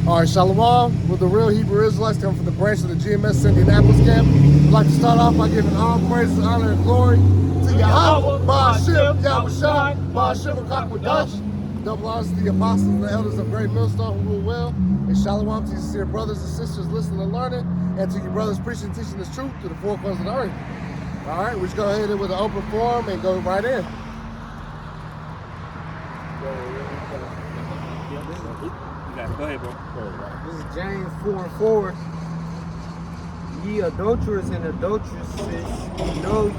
All right, Shalom, with the real Hebrew Israelites coming from the branch of the GMS Indianapolis camp. I'd like to start off by giving all praises, honor, and glory to Yahweh, Ba'ashem, Yahushua, Ba'ashem, Akakwadash. Double honors to the apostles and the elders of Great Millstone who rule well. And Shalom to your sincere brothers and sisters listening and learning, and to your brothers preaching and teaching this truth to the four corners of the earth. All right, we just go ahead with an open forum and go right in. Go ahead, bro. This is James 4:4. Ye adulterers and adulteresses, know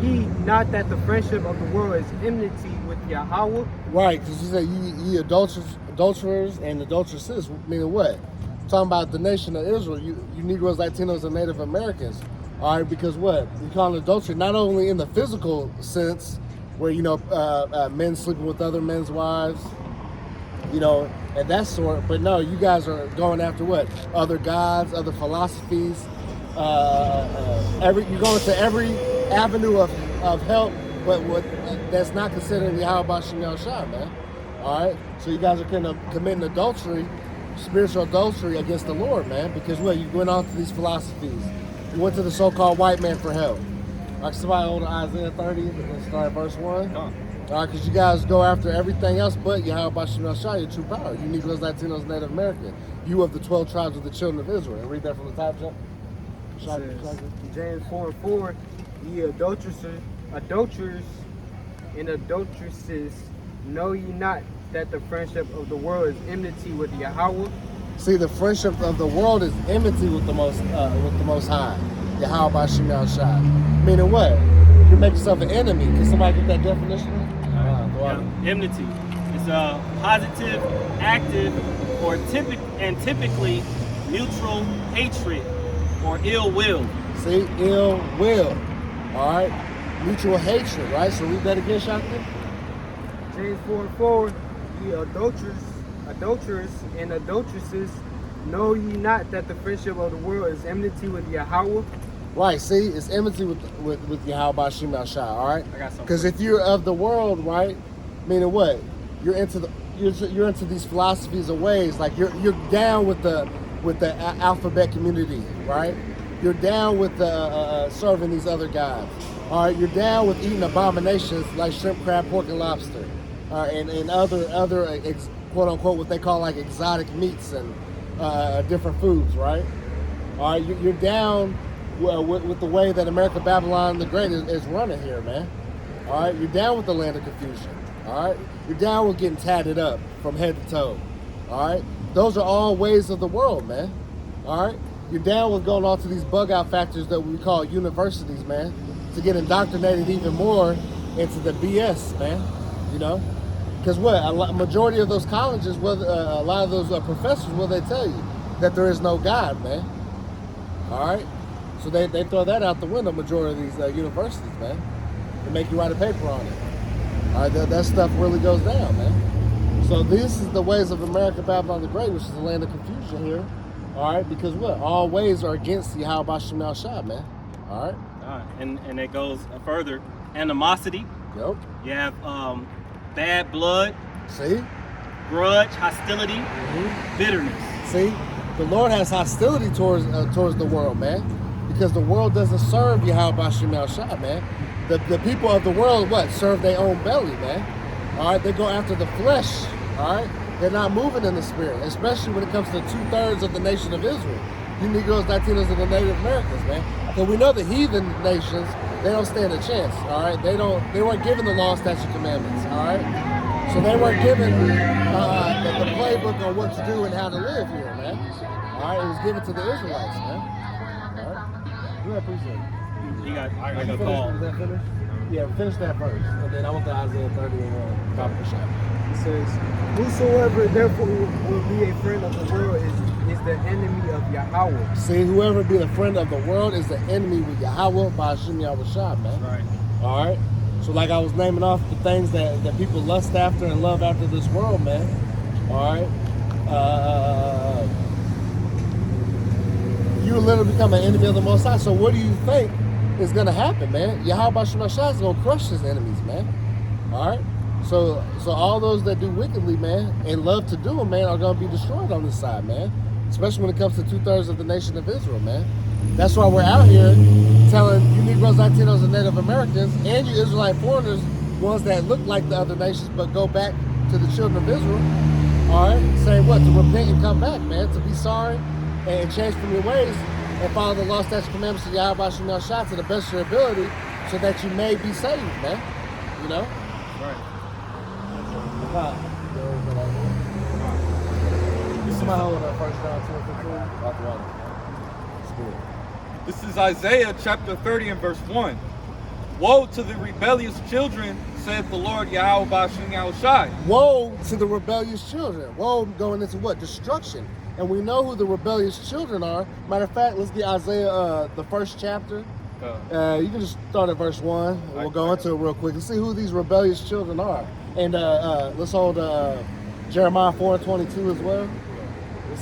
ye not that the friendship of the world is enmity with Yahweh? Right, because you say ye adulterers and adulteresses, meaning what? Talking about the nation of Israel, you Negroes, Latinos, and Native Americans. All right, because what? We call it adultery not only in the physical sense, where, men sleeping with other men's wives, and that sort, but no, you guys are going after what? Other gods, other philosophies. You're going to every avenue of help, but what that's not considered Yahweh Ba'ashem Yahushua, man. All right, so you guys are committing adultery, spiritual adultery against the Lord, man, because what? You went on to these philosophies. You went to the so-called white man for help. Like somebody hold Isaiah 30 and start at verse 1. All right, because you guys go after everything else but Yahweh Ba'ashem Yahushua, your true power. You Negroes, Latinos, Native American. You of the 12 tribes of the children of Israel. And read that from the top, Jeff. James 4:4. Ye adulterers and adulteresses, know ye not that the friendship of the world is enmity with Yahweh? See, the friendship of the world is enmity with the Most High, Yahweh Ba'ashem Yahushua. Meaning what? You make yourself an enemy. Can somebody get that definition? Enmity. It's a positive, active, or typically neutral hatred or ill will. See, ill will. All right, mutual hatred. Right. So read that again, Shaka. James 4:4. Ye adulterers and adulteresses, know ye not that the friendship of the world is enmity with Yahweh? Right, see, it's enmity with Yahweh Ba'ashem Yahushua, all right? Because if you're of the world, right, meaning what? You're into these philosophies of ways, like you're down with the alphabet community, right? You're down with serving these other gods, all right? You're down with eating abominations like shrimp, crab, pork, and lobster, and other quote unquote what they call like exotic meats and different foods, right? All right, you're down. Well, with the way that America Babylon the Great is running here, man. All right, you're down with the land of confusion. All right, you're down with getting tatted up from head to toe. All right, those are all ways of the world, man. All right, you're down with going off to these bug out factories that we call universities, man, to get indoctrinated even more into the BS, man. Because what? A majority of those colleges, a lot of those professors, will they tell you that there is no God, man? All right. So they throw that out the window, majority of these universities, man. They make you write a paper on it. All right, that stuff really goes down, man. So this is the ways of America Babylon the Great, which is the land of confusion here. All right, because what? All ways are against Yahweh Ba'ashem Yahushua, man. All right. And it goes further. Animosity. Yep. You have bad blood. See? Grudge, hostility, bitterness. See? The Lord has hostility towards the world, man. Because the world doesn't serve Yahweh Ba'ashem Yahushua, man. The people of the world, serve their own belly, man. All right, they go after the flesh, all right? They're not moving in the spirit, especially when it comes to 2/3 of the nation of Israel. You Negroes, Latinos, and the Native Americans, man. Because we know the heathen nations, they don't stand a chance, all right? They weren't given the law, statute, commandments, all right? So they weren't given the playbook on what to do and how to live here, man. All right, it was given to the Israelites, man. I appreciate it. I got a call. Is that finished? Yeah, finish that first. And then I want the Isaiah 30 and top of the shot. It says, whosoever therefore will be a friend of the world is the enemy of Yahweh. See, whoever be the friend of the world is the enemy with Yahweh Ba'ashem Yahushua, man. Right. All right. So like I was naming off the things that people lust after and love after this world, man. All right. You literally become an enemy of the Most High. So what do you think is going to happen, man? Yahweh Ba'ashem Yahushua is going to crush his enemies, man. All right? So all those that do wickedly, man, and love to do them, man, are going to be destroyed on this side, man. Especially when it comes to 2/3 of the nation of Israel, man. That's why we're out here telling you Negroes, Latinos, and Native Americans, and you Israelite foreigners, ones that look like the other nations but go back to the children of Israel, all right, saying what? To repent and come back, man, to be sorry and change from your ways and follow the law, statutes, commandments of Yahweh Shem Shah to the best of your ability so that you may be saved, man. You know? Right. Somebody hold that first John 2:15. Off the water. It's good. This is Isaiah chapter 30 and verse 1. Woe to the rebellious children, saith the Lord Yahweh Bashim Yahushai. Woe to the rebellious children. Woe going into what? Destruction. And we know who the rebellious children are. Matter of fact, let's get Isaiah, the first chapter. You can just start at verse 1. We'll go into it real quick and see who these rebellious children are. And let's hold Jeremiah 4:22 as well.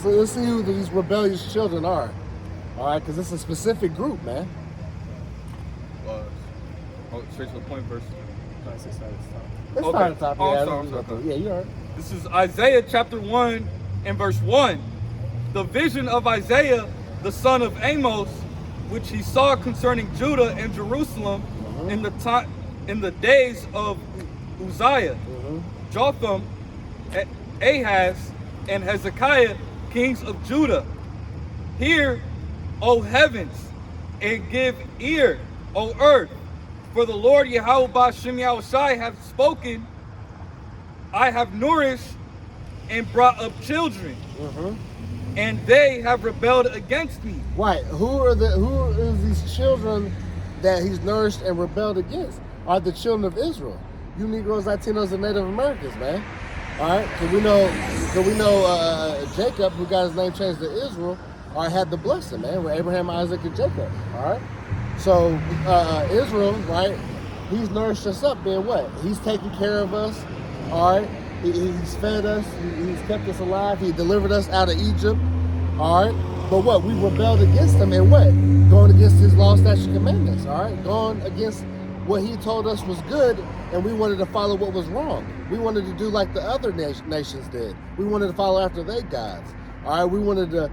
Let's see who these rebellious children are. All right, because it's a specific group, man. Straight to the point, verse. Let's start Okay. at the top. Oh, Yeah, I'm sorry. Yeah, you're right. This is Isaiah chapter 1 and verse 1. The vision of Isaiah, the son of Amos, which he saw concerning Judah and Jerusalem in the days of Uzziah, Jotham, Ahaz, and Hezekiah, kings of Judah. Hear, O heavens, and give ear, O earth, for the Lord Yahweh Bashim Yahushai hath spoken. I have nourished and brought up children, and they have rebelled against me. Right. Who is these children that he's nourished and rebelled against? Are the children of Israel. You Negroes, Latinos, and Native Americans, man. All right. Because we know Jacob, who got his name changed to Israel, had the blessing, man, with Abraham, Isaac, and Jacob. All right. So Israel, right? He's nourished us up, being what? He's taking care of us. All right. He's fed us. He's kept us alive. He delivered us out of Egypt. All right. But what? We rebelled against him and what? Going against his law, statutes, commandments. All right. Going against what he told us was good, and we wanted to follow what was wrong. We wanted to do like the other nations did. We wanted to follow after their gods. All right. We wanted to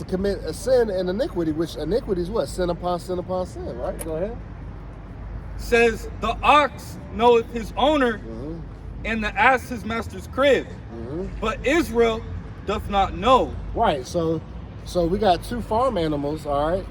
commit a sin and iniquity, which iniquity is what? Sin upon sin upon sin. Right. Go ahead. Says the ox knoweth his owner, and the ass his master's crib, but Israel doth not know. Right. So we got two farm animals, all right,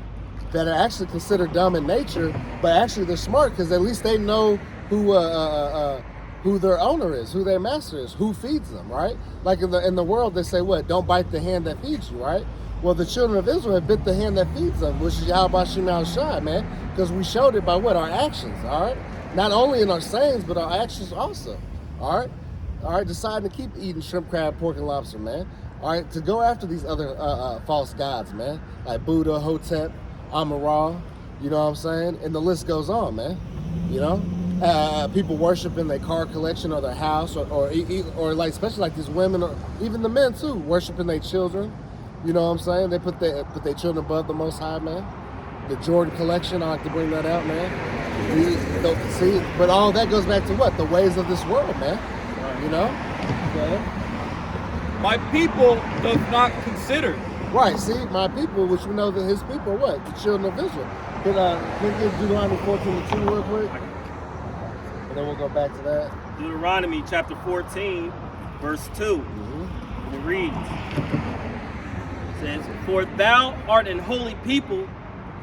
that are actually considered dumb in nature, but actually they're smart because at least they know who their owner is, who their master is, who feeds them, right? Like in the world, they say what? Don't bite the hand that feeds you, right? Well, the children of Israel have bit the hand that feeds them, which is Yahweh Shem Shah, man, because we showed it by what? Our actions, all right? Not only in our sayings, but our actions also, all right? Deciding to keep eating shrimp, crab, pork, and lobster, man. All right, to go after these other false gods, man, like Buddha, Hotep, Amon-Ra, you know what I'm saying? And the list goes on, man, you know? People worshiping their car collection or their house, or like, especially like these women, or even the men too, worshiping their children. You know what I'm saying? They put their children above the Most High, man. The Jordan collection, I like to bring that out, man. See, but all that goes back to what? The ways of this world, man. You know? My people doth not consider. Right, see, my people, which we know that his people are what? The children of Israel. Can you give Deuteronomy 14:2 real quick? And then we'll go back to that. Deuteronomy chapter 14, verse 2. And it reads, says, for thou art an holy people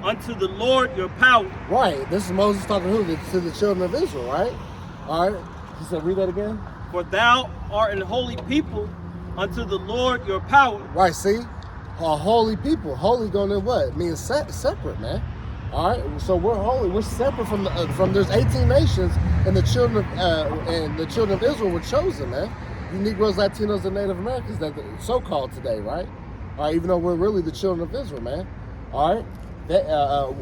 unto the Lord your power. Right. This is Moses talking to the children of Israel, right? All right. He said, read that again. For thou art an holy people unto the Lord your power. Right. See, a holy people. Holy going to what? It means separate, man. All right. So we're holy. We're separate from there's 18 nations, and the children of Israel were chosen, man. You Negroes, Latinos, and Native Americans that so-called today, right? All right, even though we're really the children of Israel, man. All right,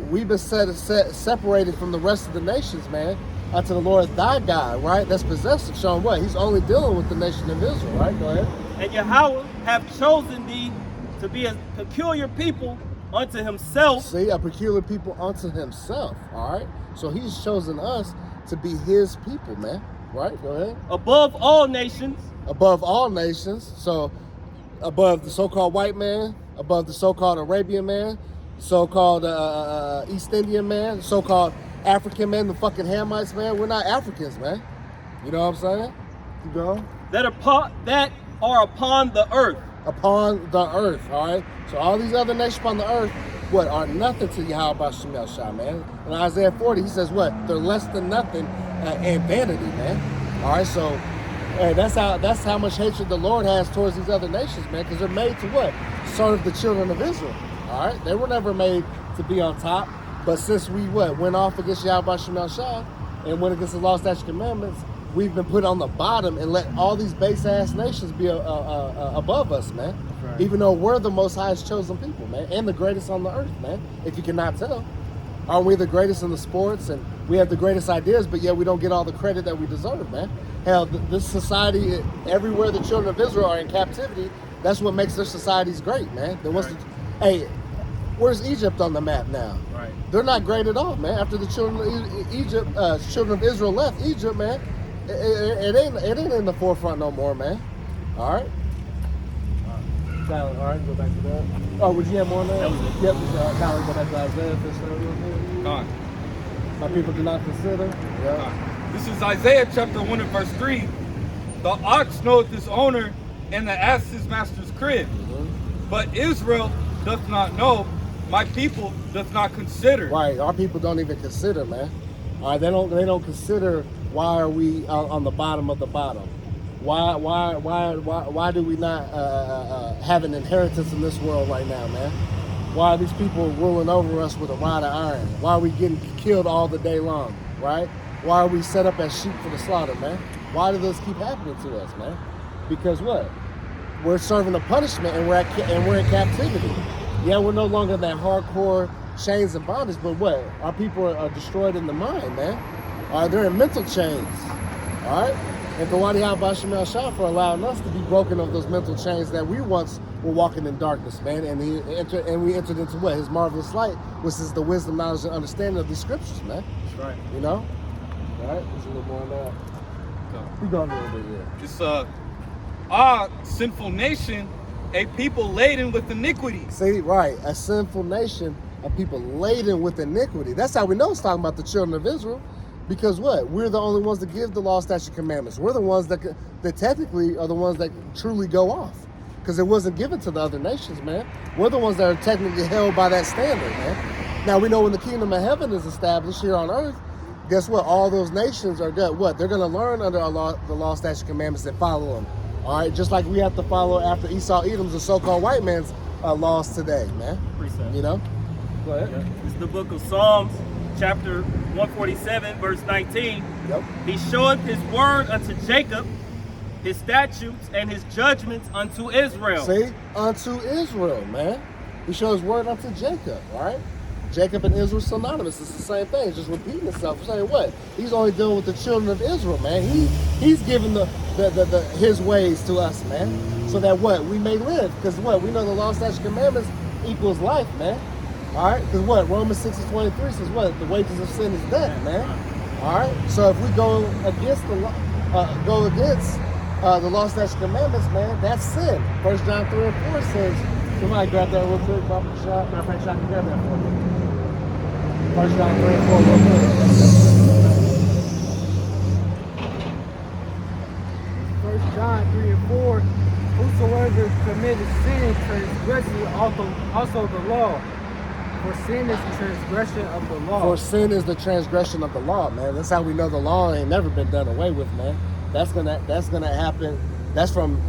we've been separated from the rest of the nations, man, unto the Lord thy God, right? That's possessive, showing what? He's only dealing with the nation of Israel, right? Go ahead. And Yahweh have chosen thee to be a peculiar people unto himself. See, a peculiar people unto himself, all right? So he's chosen us to be his people, man. Right, go ahead. Above all nations. Above all nations. So above the so-called white man, above the so-called Arabian man, so-called East Indian man, so-called African man, the fucking Hamites, man. We're not Africans, man. You know what I'm saying? Keep going. That are upon the earth. Upon the earth, all right? So all these other nations upon the earth, what, are nothing to Yahweh Shem Shah, man. In Isaiah 40, he says what? They're less than nothing and vanity, man. All right, so hey, that's how much hatred the Lord has towards these other nations, man, because they're made to what? Serve the children of Israel, all right? They were never made to be on top, but since we, went off against Yahweh Shem Shah and went against the law, statutes, commandments, we've been put on the bottom and let all these base-ass nations be above us, man. Right. Even though we're the most highest chosen people, man, and the greatest on the earth, man, if you cannot tell. Aren't we the greatest in the sports, and we have the greatest ideas, but yet we don't get all the credit that we deserve, man? Hell, this society, everywhere the children of Israel are in captivity, that's what makes their societies great, man. Then right. Hey, where's Egypt on the map now? Right. They're not great at all, man. After the children of Israel left Egypt, man, it ain't in the forefront no more, man. All right. All right, go back to that. Oh, would you have more on that? That was it. Yep. Tyler, go back to Isaiah. Gone. My people do not consider. Yeah. This is Isaiah chapter 1 and verse 3. The ox knoweth his owner, and the ass his master's crib. Mm-hmm. But Israel doth not know, my people doth not consider. Right, our people don't even consider, man. All right, they don't consider why are we on the bottom of the bottom. Why do we not have an inheritance in this world right now, man? Why are these people ruling over us with a rod of iron? Why are we getting killed all the day long, right? Why are we set up as sheep for the slaughter, man? Why do this keep happening to us, man? Because what? We're serving a punishment and we're in captivity. Yeah, we're no longer that hardcore chains and bondage, but what? Our people are destroyed in the mind, man. All right, they're in mental chains, all right? And Kawadi Al Shah for allowing us to be broken of those mental chains that we once were walking in darkness, man. And we entered into what? His marvelous light, which is the wisdom, knowledge, and understanding of these scriptures, man. That's right. You know? All right, there's a little more on that. We going a little bit here. This sinful nation, a people laden with iniquity. See, right, a sinful nation, a people laden with iniquity. That's how we know it's talking about the children of Israel. Because what? We're the only ones that give the law, statute, commandments. We're the ones that technically are the ones that truly go off. Because it wasn't given to the other nations, man. We're the ones that are technically held by that standard, man. Now we know when the kingdom of heaven is established here on earth, guess what? All those nations are good. What? They're going to learn under the law, statute, commandments and follow them. All right? Just like we have to follow after Esau, Edom's, the so-called white man's laws today, man. Precept. You know? Go ahead. Yeah. This is the book of Psalms, chapter 147, verse 19. Yep. He showeth his word unto Jacob, his statutes and his judgments unto Israel. See? Unto Israel, man. He shows his word unto Jacob, all right? Jacob and Israel synonymous. It's the same thing. It's just repeating itself. Saying what? He's only dealing with the children of Israel, man. He's giving his ways to us, man. So that what? We may live. Because what? We know the law, statutes, commandments equals life, man. All right, because what? Romans 6:23 says what? The wages of sin is death, man. All right, so if we go against the law, the law, statutes, commandments, man, that's sin. 1 John 3 and 4 says, somebody grab that real quick, Papa Shot. Matter of fact, Shot, can grab that for me. 1 John 3 and 4 real quick. 1 John 3 and 4, whosoever committed sin transgresses also the law. For sin is the transgression of the law. For sin is the transgression of the law, man. That's how we know the law ain't never been done away with, man. That's gonna happen. That's from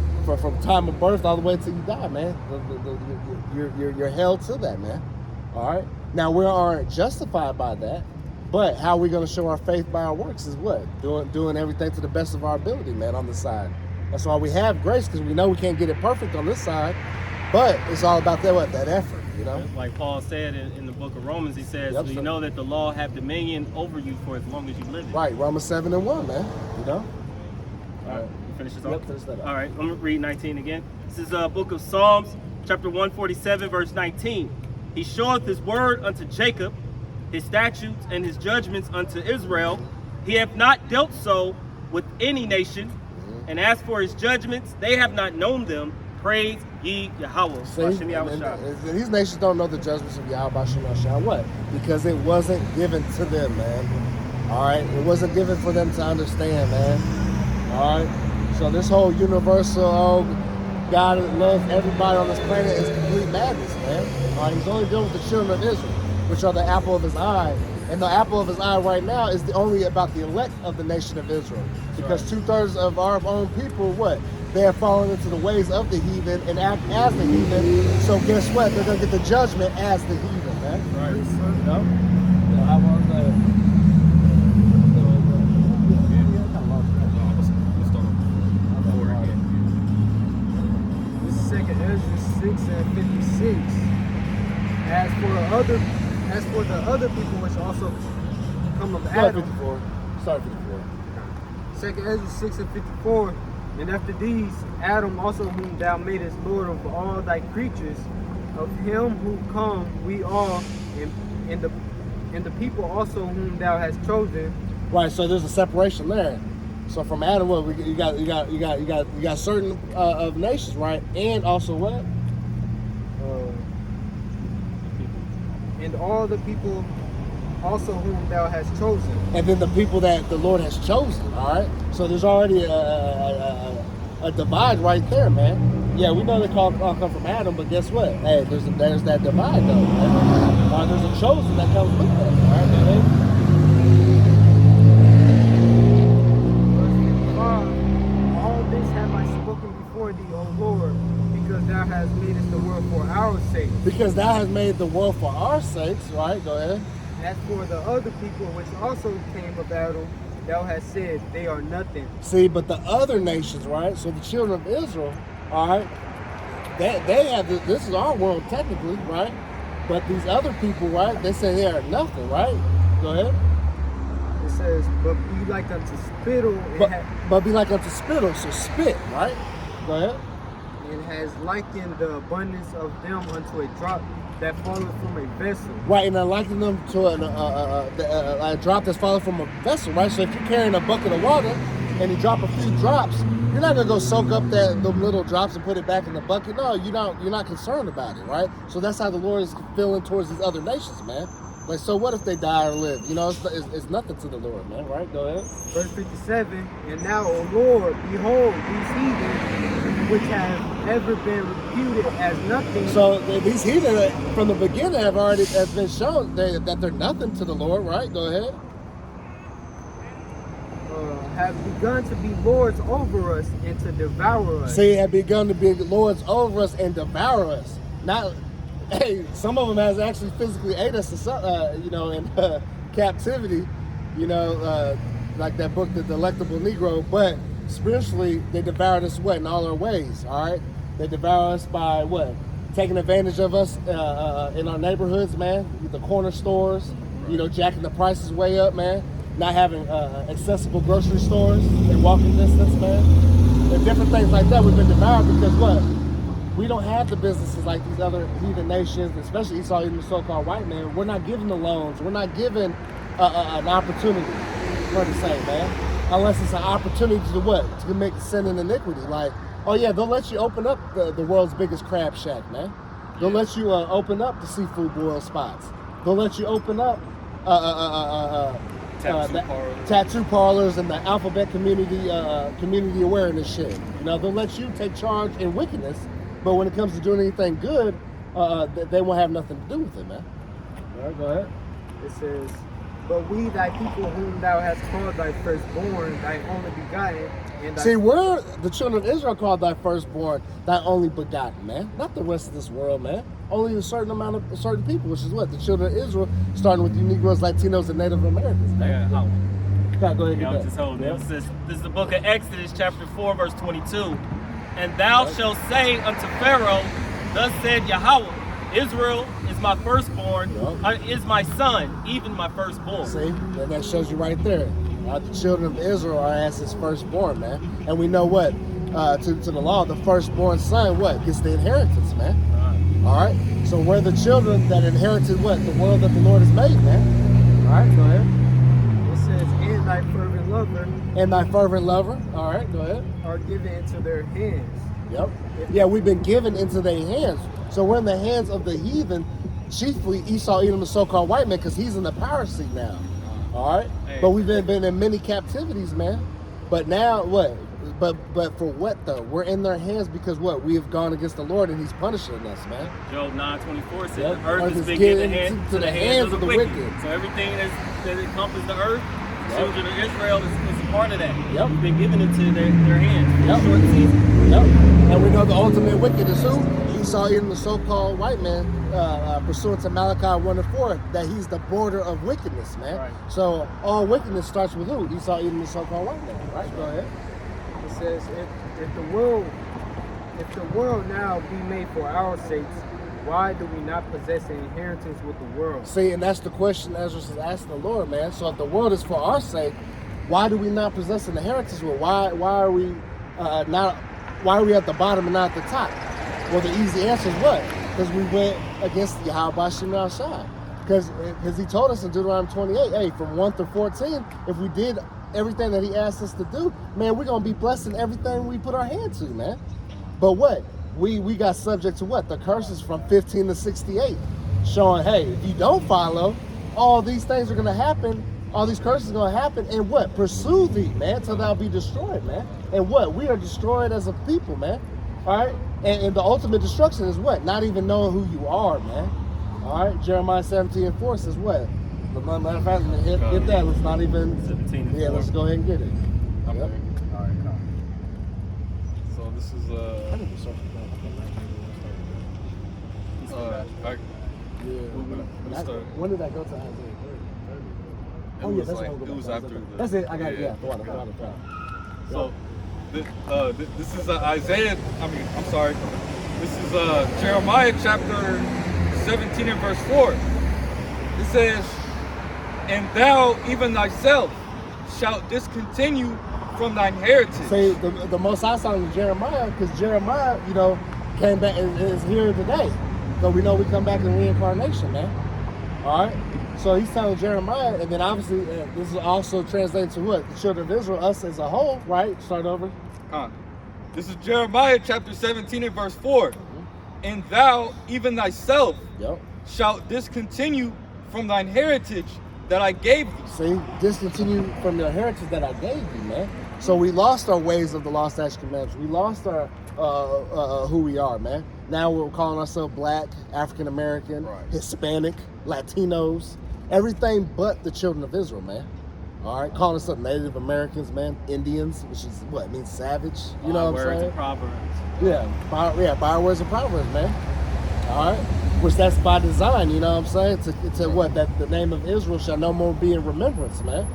time of birth all the way till you die, man. You're held to that, man. All right. Now we aren't justified by that, but how are we gonna show our faith by our works is what? Doing everything to the best of our ability, man. On the side. That's why we have grace, because we know we can't get it perfect on this side, but it's all about that effort. You know? Like Paul said in the book of Romans, he says, yep, you know that the law have dominion over you for as long as you live it. Right, Romans 7 and 1, man. You know? All right, you finish this off? Yep, finish that up. All right, let me read 19 again. This is a book of Psalms, chapter 147, verse 19. He showeth his word unto Jacob, his statutes and his judgments unto Israel. He hath not dealt so with any nation. And as for his judgments, they have not known them. Praise ye Yahweh. See, Hashem Yahushua. and these nations don't know the judgments of Yahweh Hashem Yahushua. What? Because it wasn't given to them, man. All right? It wasn't given for them to understand, man. All right? So this whole universal, God loves everybody on this planet is complete madness, man. All right? He's only dealing with the children of Israel, which are the apple of his eye. And the apple of his eye right now is only about the elect of the nation of Israel. Because 2/3 of our own people, what? They have fallen into the ways of the heathen and act as the heathen. So guess what? They're going to get the judgment as the heathen, man. Right. You know? Yeah, I was This is 2nd Ezra 6 and 56. As for the other people which also come of Adam. 54. Sorry, 54. 2nd Ezra 6 and 54. And after these, Adam also whom thou madest Lord of all thy creatures, of him who come we all, and the people also whom thou hast chosen. Right. So there's a separation there. So from Adam, what you got certain of nations, right? And also what? And all the people also whom thou hast chosen. And then the people that the Lord has chosen, all right? So there's already a divide right there, man. Yeah, we know they all come from Adam, but guess what? Hey, there's that divide, though, man. There's a chosen that comes with that, all right, man? Verse 55, all this have I spoken before thee, O Lord, because thou hast made us the world for our sake. Because thou hast made the world for our sakes, right? Go ahead. As for the other people which also came of Adam, thou hast said they are nothing. See, but the other nations, right? So the children of Israel, all right, they have this is our world technically, right? But these other people, right? They say they are nothing, right? Go ahead. It says, but be like unto spittle, but be like unto spittle, so spit, right? Go ahead. And has likened the abundance of them unto a drop that falleth from a vessel. Right, and I liken them to a drop that's falling from a vessel, right? So if you're carrying a bucket of water and you drop a few drops, you're not gonna go soak up them little drops and put it back in the bucket. No, you're not concerned about it, right? So that's how the Lord is feeling towards these other nations, man. Like, so what if they die or live? You know, it's nothing to the Lord, man, right? Go ahead. Verse 57, and now, O Lord, behold, these heathen, which have ever been reputed as nothing. So these heathen from the beginning has been shown that they're nothing to the Lord, right? Go ahead. Have begun to be lords over us and to devour us. See, have begun to be lords over us and devour us. Not, hey, some of them has actually physically ate us, in captivity, like that book, The Delectable Negro. But spiritually, they devoured us what in all our ways. All right, they devour us by what? Taking advantage of us in our neighborhoods, man. The corner stores, jacking the prices way up, man. Not having accessible grocery stores in walking distance, man. And different things like that we've been devoured because what? We don't have the businesses like these other heathen nations, especially Esau, even the so-called white man. We're not given the loans. We're not given an opportunity for the same, man. Unless it's an opportunity to what? To commit sin and iniquity. Like, oh yeah, they'll let you open up the world's biggest crab shack, man. They'll let you open up the seafood boil spots. They'll let you open up tattoo parlors and the alphabet community awareness shit. They'll let you take charge in wickedness, but when it comes to doing anything good, they won't have nothing to do with it, man. All right, go ahead. It says, but we thy people whom thou hast called thy firstborn, thy only begotten. See, we're the children of Israel called thy firstborn, thy only begotten, man. Not the rest of this world, man. Only a certain people, which is what? The children of Israel, starting with you Negroes, Latinos, and Native Americans, man. Go ahead and get that. Just holding it. This is the book of Exodus, chapter 4, verse 22. And thou shalt say unto Pharaoh, thus said Yahweh, Israel is my firstborn, is my son, even my firstborn. See, and that shows you right there. The children of Israel are as his firstborn, man. And we know what? To the law, the firstborn son, what? Gets the inheritance, man. All right? So we're the children that inherited what? The world that the Lord has made, man. All right, go ahead. It says, and thy fervent lover. And thy fervent lover. All right, go ahead. Are given into their hands. Yep. Yeah, we've been given into their hands. So we're in the hands of the heathen, chiefly Esau, Edom, the so-called white man, because he's in the power seat now. All right. But we've been in many captivities, man. But now what? But for what though? We're in their hands because what? We have gone against the Lord and He's punishing us, man. Job 9:24 says Yep. the earth is is given given to the hands of the wicked. So everything that encompasses the earth, the children of Israel is a part of that. Yep. We've been given into their hands for Yep. a short season. Yep. And we know the ultimate wicked is who? Esau, Edom, the so-called white man, pursuant to Malachi 1:4, that he's the border of wickedness, man. Right. So all wickedness starts with who? Esau, Edom, the so-called white man. Right? Go ahead. It says, if the world now be made for our sakes, why do we not possess an inheritance with the world? See, and that's the question Ezra is asking the Lord, man. So if the world is for our sake, why do we not possess an inheritance with? Why are we not? Why are we at the bottom and not at the top? Well, the easy answer is what? Because we went against Yahweh Shemel Shai. Because He told us in Deuteronomy 28, hey, from 1 through 14, if we did everything that He asked us to do, man, we're gonna be blessed in everything we put our hand to, man. But what? We got subject to what? The curses from 15 to 68, showing, hey, if you don't follow, all these things are gonna happen. All these curses are gonna happen, and what? Pursue thee, man, till thou be destroyed, man. And what? We are destroyed as a people, man. All right. And the ultimate destruction is what? Not even knowing who you are, man. All right. Jeremiah 17:4 says what? Matter of fact, hit that. Let's not even. 17:4. Yeah, let's go ahead and get it. Okay. Yep. All right, come. So this is I need to search for I, when did I go to Isaiah 30? it was like it was after the. That's it. I got it. yeah. Yeah, the water. So this is Isaiah. I'm sorry. This is Jeremiah chapter 17 and verse 4. It says, "And thou even thyself shalt discontinue from thine heritage." See, the Most High song is Jeremiah, because Jeremiah, came back and is here today. So we know we come back in reincarnation, man. All right. So he's telling Jeremiah, and then obviously this is also translated to what? The children of Israel, us as a whole, right? Start over. This is Jeremiah chapter 17 and verse 4. "And thou even thyself shalt discontinue from thine heritage that I gave thee." See, discontinue from the heritage that I gave you, man. So we lost our ways of the law, statutes, commandments. We lost our who we are, man. Now we're calling ourselves Black, African American, Hispanic, Latinos, everything but the children of Israel, man. All right, calling ourselves Native Americans, man, Indians, which is what it means savage. You know what I'm saying? Words and proverbs. Yeah, by words and proverbs, man. All right, which that's by design. You know what I'm saying? To what? That the name of Israel shall no more be in remembrance, man.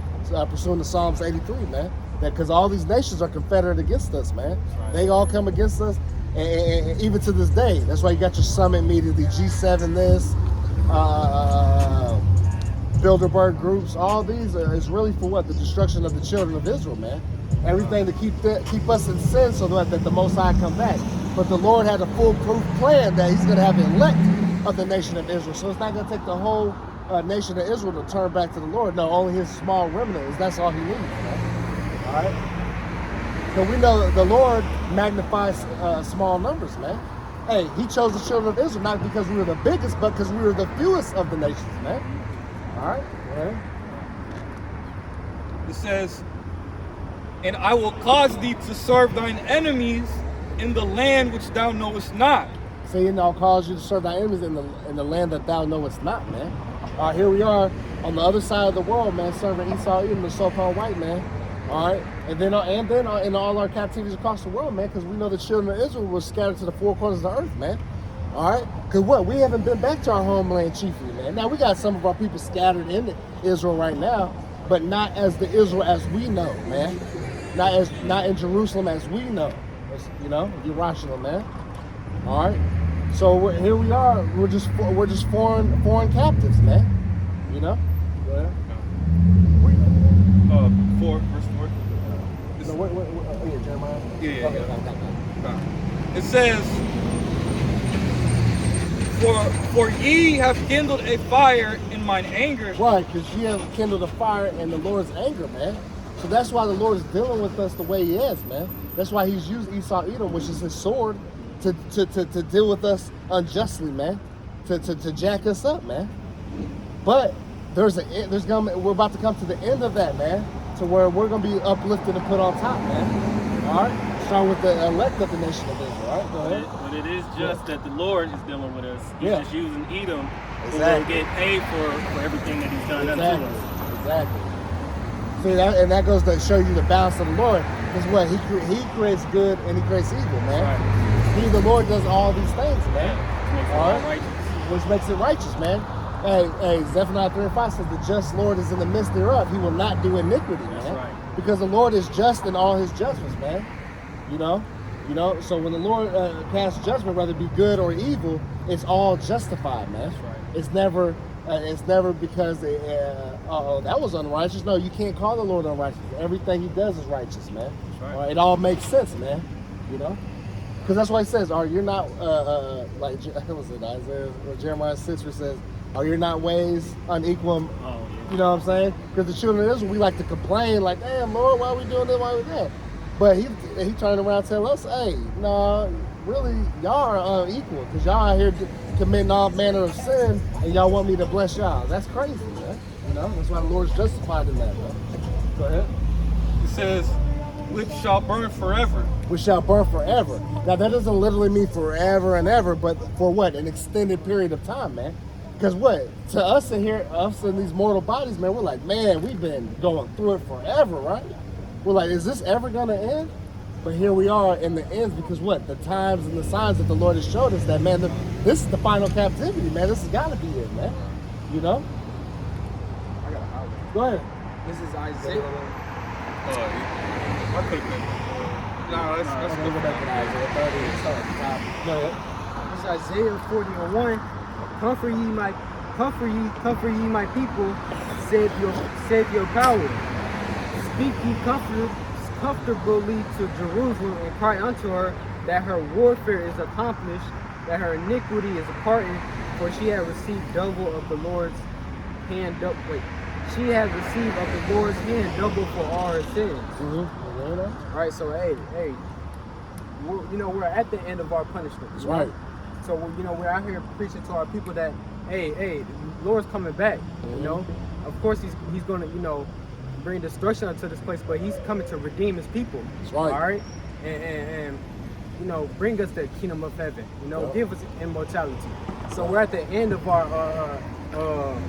Pursuing the Psalms 83, man. That because all these nations are confederate against us, man. Right. They all come against us, and even to this day. That's why you got your summit meeting, the G7, this, Bilderberg groups. All these is really for what? The destruction of the children of Israel, man. Everything to keep us in sin, so that the Most High come back. But the Lord had a foolproof plan that He's going to have an elect of the nation of Israel. So it's not going to take the whole nation of Israel to turn back to the Lord. No, only His small remnant. That's all He needs, man. All right. So we know the Lord magnifies small numbers, man. Hey, He chose the children of Israel not because we were the biggest, but because we were the fewest of the nations, man. All right. Yeah. It says, "And I will cause thee to serve thine enemies in the land which thou knowest not." See, I'll cause you to serve thy enemies in the land that thou knowest not, man. All right, here we are on the other side of the world, man, serving Esau, Edom, the so-called white man. All right, and then in all our captivities across the world, man, because we know the children of Israel were scattered to the four corners of the earth, man. All right, because what? We haven't been back to our homeland chiefly, man. Now we got some of our people scattered in Israel right now, but not as the Israel as we know, man. Not in Jerusalem as we know. Jerusalem, man. All right. So here we are. We're just foreign captives, man. You know. Go ahead. 4 verse 4. Yeah, Jeremiah. Yeah. Okay. It says, For ye have kindled a fire in mine anger. Right, because ye have kindled a fire in the Lord's anger, man. So that's why the Lord is dealing with us the way he is, man. That's why he's used Esau Edom, which is his sword, to deal with us unjustly, man. To jack us up, man. But we're about to come to the end of that, man, to where we're gonna be uplifted and put on top, man. All right, start with the elect of the nation of Israel. All right, go ahead. But it is just that the Lord is dealing with us. He's Yeah. just using Edom, who Exactly. will get paid for everything that he's done unto us. Exactly. See that goes to show you the balance of the Lord. Because what he creates good and he creates evil, man. Right. He, the Lord, does all these things, man. Makes it All all right? righteous. Which makes it righteous, man. Hey, Zephaniah 3:5 says the just Lord is in the midst thereof. He will not do iniquity, man. That's right. Because the Lord is just in all his judgments, man. You know. So when the Lord casts judgment, whether it be good or evil, it's all justified, man. That's right. It's never because that was unrighteous. No, you can't call the Lord unrighteous. Everything he does is righteous, man. That's right. All right, it all makes sense, man. You know. Because that's why he says, you're not, like, what was it, Isaiah, or Jeremiah 6, where it says, you're not ways unequal, Oh, yeah. you know what I'm saying? Because the children of Israel, we like to complain, like, damn, Lord, why are we doing this, why are we that? But he turned around and tell us, hey, no, really, y'all are unequal, because y'all out here committing all manner of sin, and y'all want me to bless y'all. That's crazy, man. You know, that's why the Lord's justified in that, man. Go ahead. It says, which shall burn forever. Which shall burn forever. Now that doesn't literally mean forever and ever, but for what? An extended period of time, man. Because what? To us in here, us in these mortal bodies, man, we're like, man, we've been going through it forever, right? We're like, is this ever gonna end? But here we are in the end, because what? The times and the signs that the Lord has showed us that, man, this is the final captivity, man. This has got to be it, man. You know? I got a house. Go ahead. This is Isaiah. I could have been. No, that's Go good. back to Isaiah 30. Start at the top. Go ahead. This is Isaiah 40:1. Comfort ye, my people. Save your power. Speak ye comfortably to Jerusalem, and cry unto her that her warfare is accomplished, that her iniquity is pardoned, for she had received double of the Lord's hand. She had received of the Lord's hand double for all her sins. Mm-hmm. All right, so hey, we're at the end of our punishment. That's right. So we're out here preaching to our people that hey, the Lord's coming back. Mm-hmm. You know, of course he's going to bring destruction unto this place, but he's coming to redeem his people. That's right. All right, and bring us the kingdom of heaven. Yep. Give us immortality. So we're at the end of our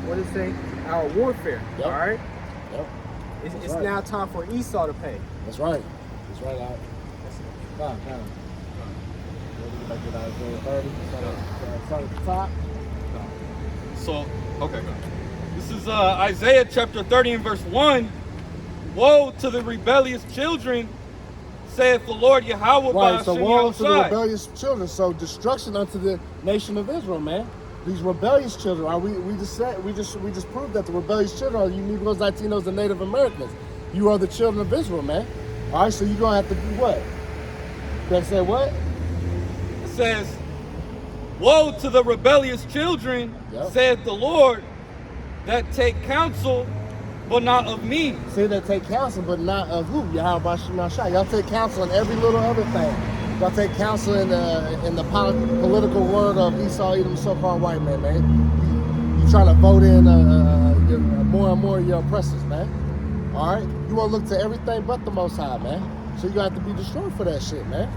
what did it say? Our warfare. Yep. All right. Yep. It's right. now time for Esau to pay. That's right. That's right. Come on. Back to Isaiah 30. Start at the top. So, okay. This is Isaiah chapter 30 and verse 1. Woe to the rebellious children, saith the Lord Yahweh. Right, so woe to the Shai. rebellious children. So destruction unto the nation of Israel, man. These rebellious children. We just proved that the rebellious children are you Negroes, Latinos, and Native Americans. You are the children of Israel, man. All right, so you're gonna have to do what? They say what? It says, woe to the rebellious children, Yep. saith the Lord, that take counsel, but not of me. See, they take counsel, but not of who? Yahweh Shai. Y'all take counsel in every little other thing. Y'all take counsel in the political word of Esau Edom, so-called white man. You trying to vote in more and more of your oppressors, man. All right? You want to look to everything but the Most High, man. So you're going to have to be destroyed for that shit, man.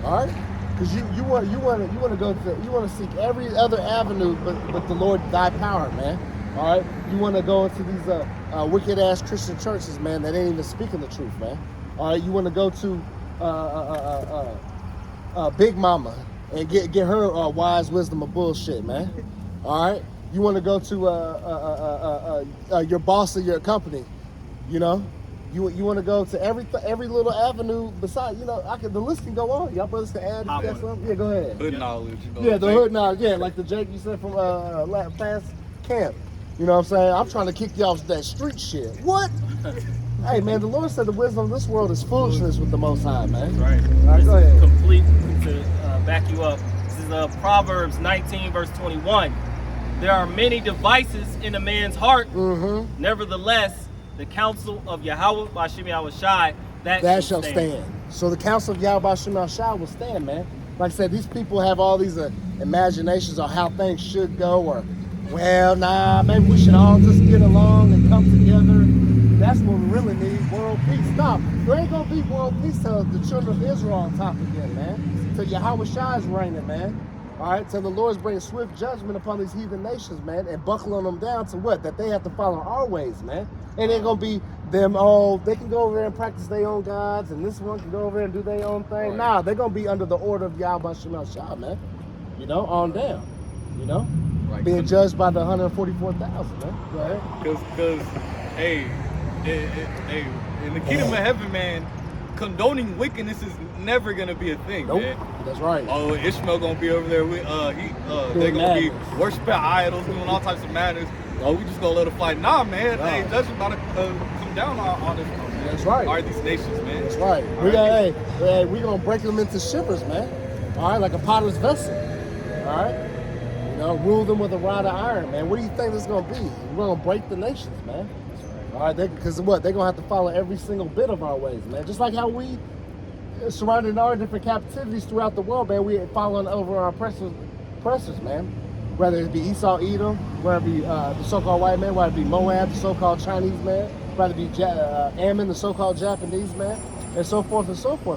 All right? Because you want to seek every other avenue but the Lord thy power, man. All right? You want to go into these wicked ass Christian churches, man, that ain't even speaking the truth, man. All right? You want to go to Big Mama and get her wise wisdom of bullshit, man. All right? You want to go to your boss of your company, you know? You want to go to every little avenue besides, the list can go on. Y'all brothers can add if you got something. Yeah, go ahead. Hood knowledge. Yeah, the hood knowledge. Yeah, like the Jake you said from past camp. You know what I'm saying? I'm trying to kick you off that street shit. What? Hey, man, the Lord said the wisdom of this world is foolishness with the Most High, man. Right. All right, This go is ahead. complete to back you up. This is Proverbs 19, verse 21. There are many devices in a man's heart. Mm-hmm. Nevertheless, the counsel of Yahweh Bashim Yahushai, that shall stand. So the counsel of Yahweh Bashim Yahushai will stand, man. Like I said, these people have all these imaginations on how things should go, or, well, nah, maybe we should all just get along and come together. That's what we really need, world peace. No, there ain't gonna be world peace till the children of Israel on top again, man. Till Yahweh Shai is reigning, man. All right, till the Lord's bringing swift judgment upon these heathen nations, man, and buckling them down to what? That they have to follow our ways, man. And ain't gonna be them, oh, they can go over there and practice their own gods, and this one can go over there and do their own thing. Right. Nah, they're gonna be under the order of Yahweh Shema Shah, man. You know, on down. You know? Right. Being judged by the 144,000, man. Go ahead. Because, hey, in the kingdom of heaven, man, condoning wickedness is never gonna be a thing, nope. Man. That's right. Oh, Ishmael gonna be over there. They're gonna be worshiping idols, doing all types of madness. Oh, we just gonna let them fight? Nah, man. Nah. Hey, judgment about to come down on this. That's right. All right, these nations, man. That's right. We gonna break them into shivers, man. All right, like a potter's vessel. All right. You know, rule them with a rod of iron, man. What do you think this is gonna be? We're gonna break the nations, man. All right, because what? They're going to have to follow every single bit of our ways, man. Just like how we, surrounded in our different captivities throughout the world, man, we following over our oppressors, man. Whether it be Esau, Edom, whether it be the so-called white man, whether it be Moab, the so-called Chinese man, whether it be Ammon, the so-called Japanese man, and so forth,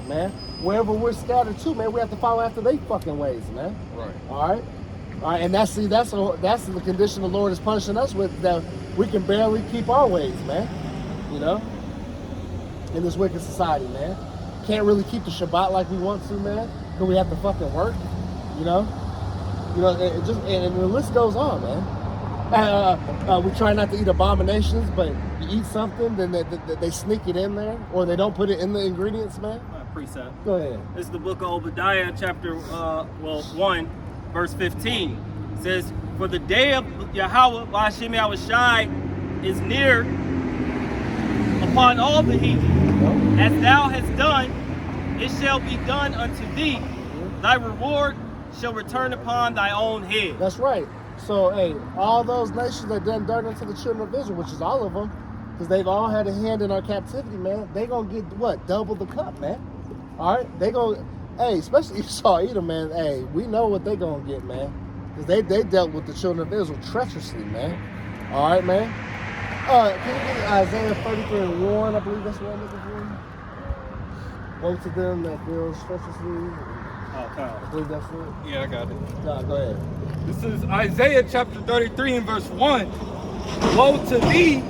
man. Wherever we're scattered to, man, we have to follow after they fucking ways, man. Right. All right? All right, and that's the condition the Lord is punishing us with, that we can barely keep our ways, man. You know, in this wicked society, man. Can't really keep the Shabbat like we want to, man. Because we have to fucking work. You know, and the list goes on, man. We try not to eat abominations, but you eat something, then they sneak it in there, or they don't put it in the ingredients, man. Precept. Go ahead. This is the book of Obadiah, chapter 1. Verse 15 says, for the day of Yahweh Bashim Yahushai is near upon all the heathen. As thou hast done, it shall be done unto thee. Thy reward shall return upon thy own head. That's right. So, hey, all those nations that done dirt unto the children of Israel, which is all of them, because they've all had a hand in our captivity, man, they gonna get, what, double the cup, man. All right? They gonna... Hey, especially Esau, Edom, man. Hey, we know what they gonna get, man. Because they dealt with the children of Israel treacherously, man. All right, man. Can you get Isaiah 33:1? I believe that's what I'm looking for. Woe to them that deals treacherously. I believe that's it. Yeah, I got it. Go ahead. This is Isaiah chapter 33 and verse 1. Woe to thee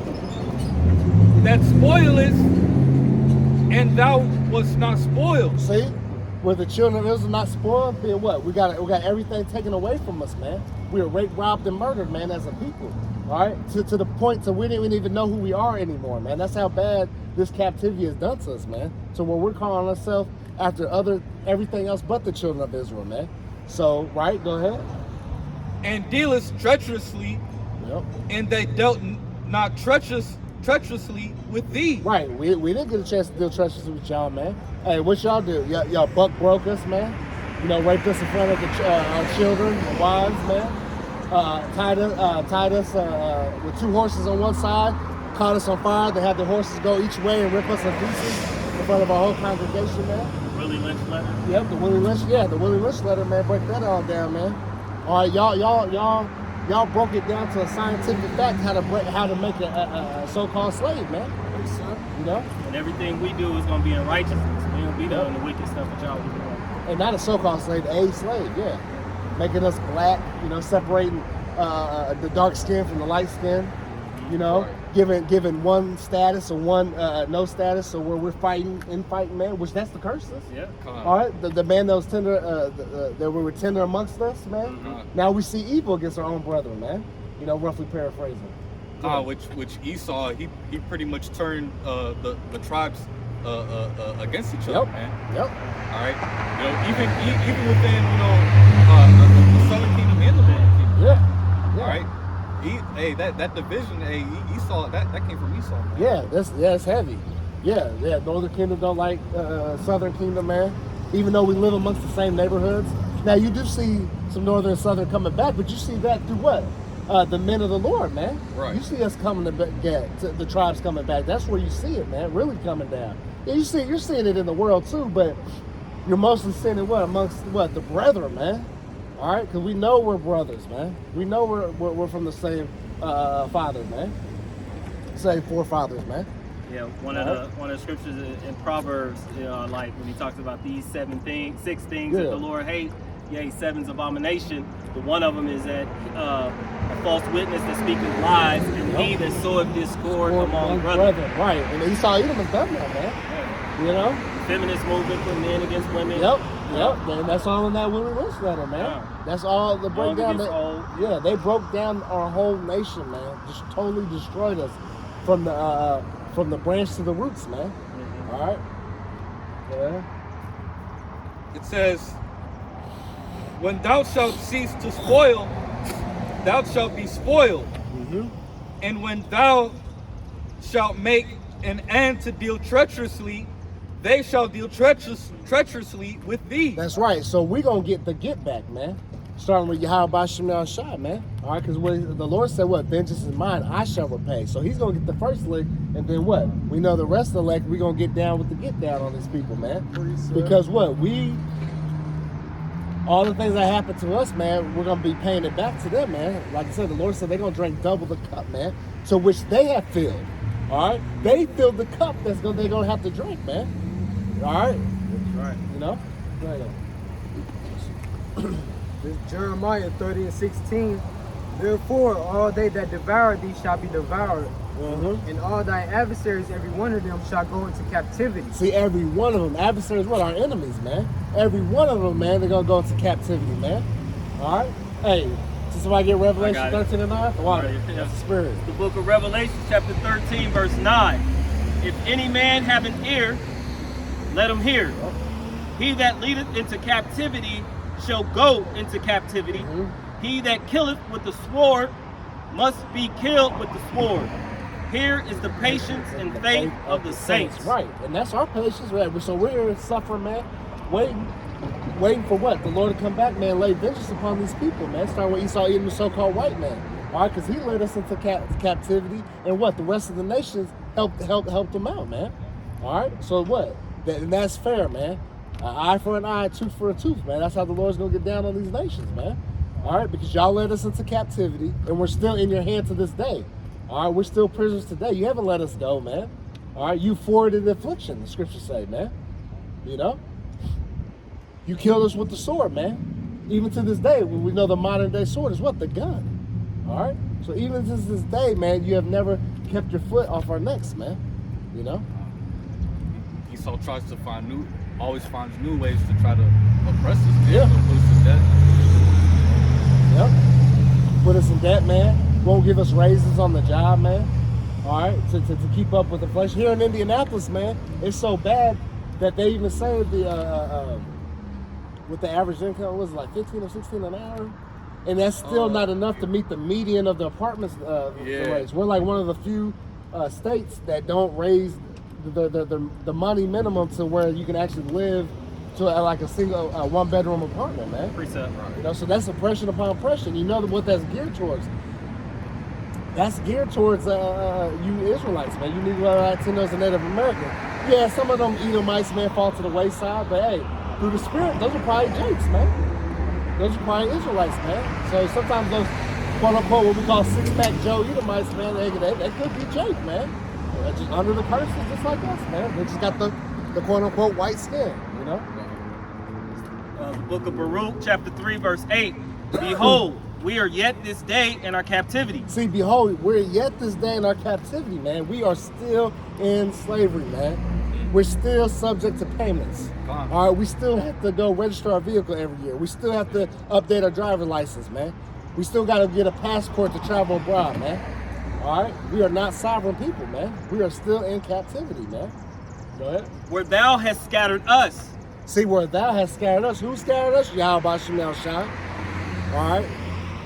that spoilest, and thou wast not spoiled. See? Where the children of Israel not spoiled, then what? We got everything taken away from us, man. We were raped, robbed, and murdered, man, as a people. All right? To the point to we didn't even know who we are anymore, man. That's how bad this captivity has done to us, man. So where we're calling ourselves after everything else but the children of Israel, man. So, right, go ahead. And dealest treacherously, yep. And they dealt not treacherously with thee. Right, we didn't get a chance to deal treacherously with y'all, man. Hey, what y'all do? Y'all buck broke us, man. You know, raped us in front of our children, our wives, man. Tied us with 2 horses on one side, caught us on fire. They had the horses go each way and rip us in pieces in front of our whole congregation, man. Willie Lynch letter. Yep, the Willie Lynch letter, man. Break that all down, man. All right, y'all broke it down to a scientific fact how to make a so-called slave, man. You know? And everything we do is going to be in righteousness. We don't be doing the wicked stuff that y'all do. And not a so-called slave, a slave, yeah. Making us black, you know, separating the dark skin from the light skin, you know, giving one status or one no status, so where we're fighting, man, which that's the curses. Yeah. All right, the man that was tender, that we were tender amongst us, man. Mm-hmm. Now we see evil against our own brethren, man. You know, roughly paraphrasing. Which Esau, he pretty much turned the tribes against each other, man. Yep. All right. You know, even within the southern kingdom and the northern kingdom. Yeah. All right. That division, Esau, that came from Esau, man. Yeah, it's heavy. Yeah. Northern kingdom don't like southern kingdom, man. Even though we live amongst the same neighborhoods. Now you do see some northern and southern coming back, but you see that through what? the men of the Lord, man. Right. You see us coming the tribes coming back. That's where you see it, man. Really coming down. Yeah, you're seeing it in the world too, but you're mostly seeing it amongst the brethren, man. All right, because we know we're brothers, man. We know we're from the same father, man. Same forefathers, man. Yeah, one of the scriptures in Proverbs, like when he talks about these six things that the Lord hates. Yea, seven's abomination. But one of them is that a false witness that speaketh lies, and he that soweth discord among brethren. Right, and Esau Edom has done that, man. Yeah. You know, Feminist movement, put men against women. Yep. And that's all in that Women Rich letter, man. Yeah. That's all the breakdown. Yeah, they broke down our whole nation, man. Just totally destroyed us from the branch to the roots, man. Mm-hmm. All right. Yeah. It says, when thou shalt cease to spoil, thou shalt be spoiled. Mm-hmm. And when thou shalt make an end to deal treacherously, they shall deal treacherously with thee. That's right. So we're going to get the get back, man. Starting with Yahweh Shemel Shai, man. All right, because the Lord said, what? Vengeance is mine, I shall repay. So he's going to get the first lick, and then what? We know the rest of the lick, we're going to get down with the get down on these people, man. Because what? All the things that happen to us, man, we're going to be paying it back to them, man. Like I said, the Lord said they're going to drink double the cup, man, to which they have filled. All right? They filled the cup they're going to have to drink, man. All right? That's right. You know? Right. This Jeremiah 30:16. Therefore, all they that devour thee shall be devoured, and all thy adversaries, every one of them, shall go into captivity. See, every one of them, adversaries, what? Our enemies, man. Every one of them, man, they're going to go into captivity, man. All right? Hey, did somebody get Revelation 13:9? Water. That's the Spirit. The book of Revelation, chapter 13, verse 9. If any man have an ear, let him hear. He that leadeth into captivity shall go into captivity. He that killeth with the sword must be killed with the sword. Here is the patience and faith of the saints. Right, and that's our patience, right? So we're suffering, man, waiting for what? The Lord to come back, man, lay vengeance upon these people, man. Starting with Esau Edom, the so-called white man. All right, because he led us into captivity, and what? The rest of the nations helped them out, man. All right, so what? And that's fair, man. An eye for an eye, tooth for a tooth, man. That's how the Lord's going to get down on these nations, man. All right, because y'all led us into captivity, and we're still in your hand to this day. All right, we're still prisoners today. You haven't let us go, man. All right, you forwarded affliction, the scriptures say, man. You know? You killed us with the sword, man. Even to this day, we know the modern day sword is what? The gun. All right? So even to this day, man, you have never kept your foot off our necks, man. You know? Esau tries to always finds new ways to try to oppress us, man. Yeah. Put us in debt. Yep. Put us in debt, man. Won't give us raises on the job, man. All right, to keep up with inflation. Here in Indianapolis, man, it's so bad that they even say with the average income was like 15 or 16 an hour, and that's still not enough to meet the median of the apartments raise. We're like one of the few states that don't raise the money minimum to where you can actually live to like a single one-bedroom apartment, man. Precept, right. You know, so that's oppression upon oppression. You know what that's geared towards? That's geared towards you Israelites, man. You Negro Latinos and Native American. Yeah, some of them Edomites, man, fall to the wayside, but hey, through the Spirit, those are probably Jakes, man. Those are probably Israelites, man. So sometimes those quote-unquote what we call six-pack Joe Edomites, man, they could be Jake, man. They're just under the curses, just like us, man. They just got the quote-unquote white skin, you know? The book of Baruch, chapter 3, verse 8. Behold, we are yet this day in our captivity. See, behold, we're yet this day in our captivity, man. We are still in slavery, man. We're still subject to payments. All right, we still have to go register our vehicle every year. We still have to update our driver's license, man. We still got to get a passport to travel abroad, man. All right, we are not sovereign people, man. We are still in captivity, man. Go ahead. Where thou hast scattered us. See, where thou hast scattered us. Who scattered us? Yahweh Shemel Shai. All right.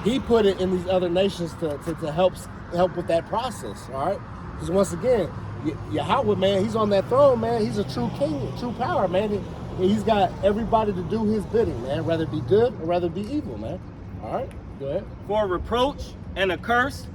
He put it in these other nations to help with that process. All right. Because once again, Yahweh, man, he's on that throne, man. He's a true king, true power, man. He's got everybody to do his bidding, man. Whether it be good or whether it be evil, man. All right. Go ahead. For a reproach and a curse,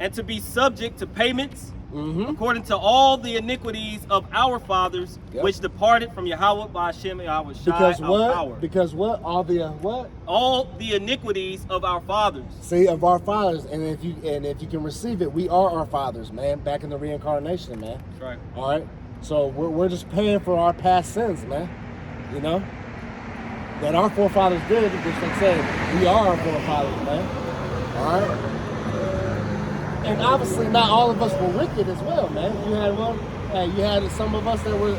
and to be subject to payments, according to all the iniquities of our fathers, which departed from Yahweh by Hashem Yahweh Shai, Because what? Power. Because what? All the what? All the iniquities of our fathers. See, of our fathers, and if you can receive it, we are our fathers, man. Back in the reincarnation, man. That's right. All right. So we're just paying for our past sins, man. You know that our forefathers did. Just like saying, we are our forefathers, man. All right. And obviously, not all of us were wicked as well, man. You had some of us that were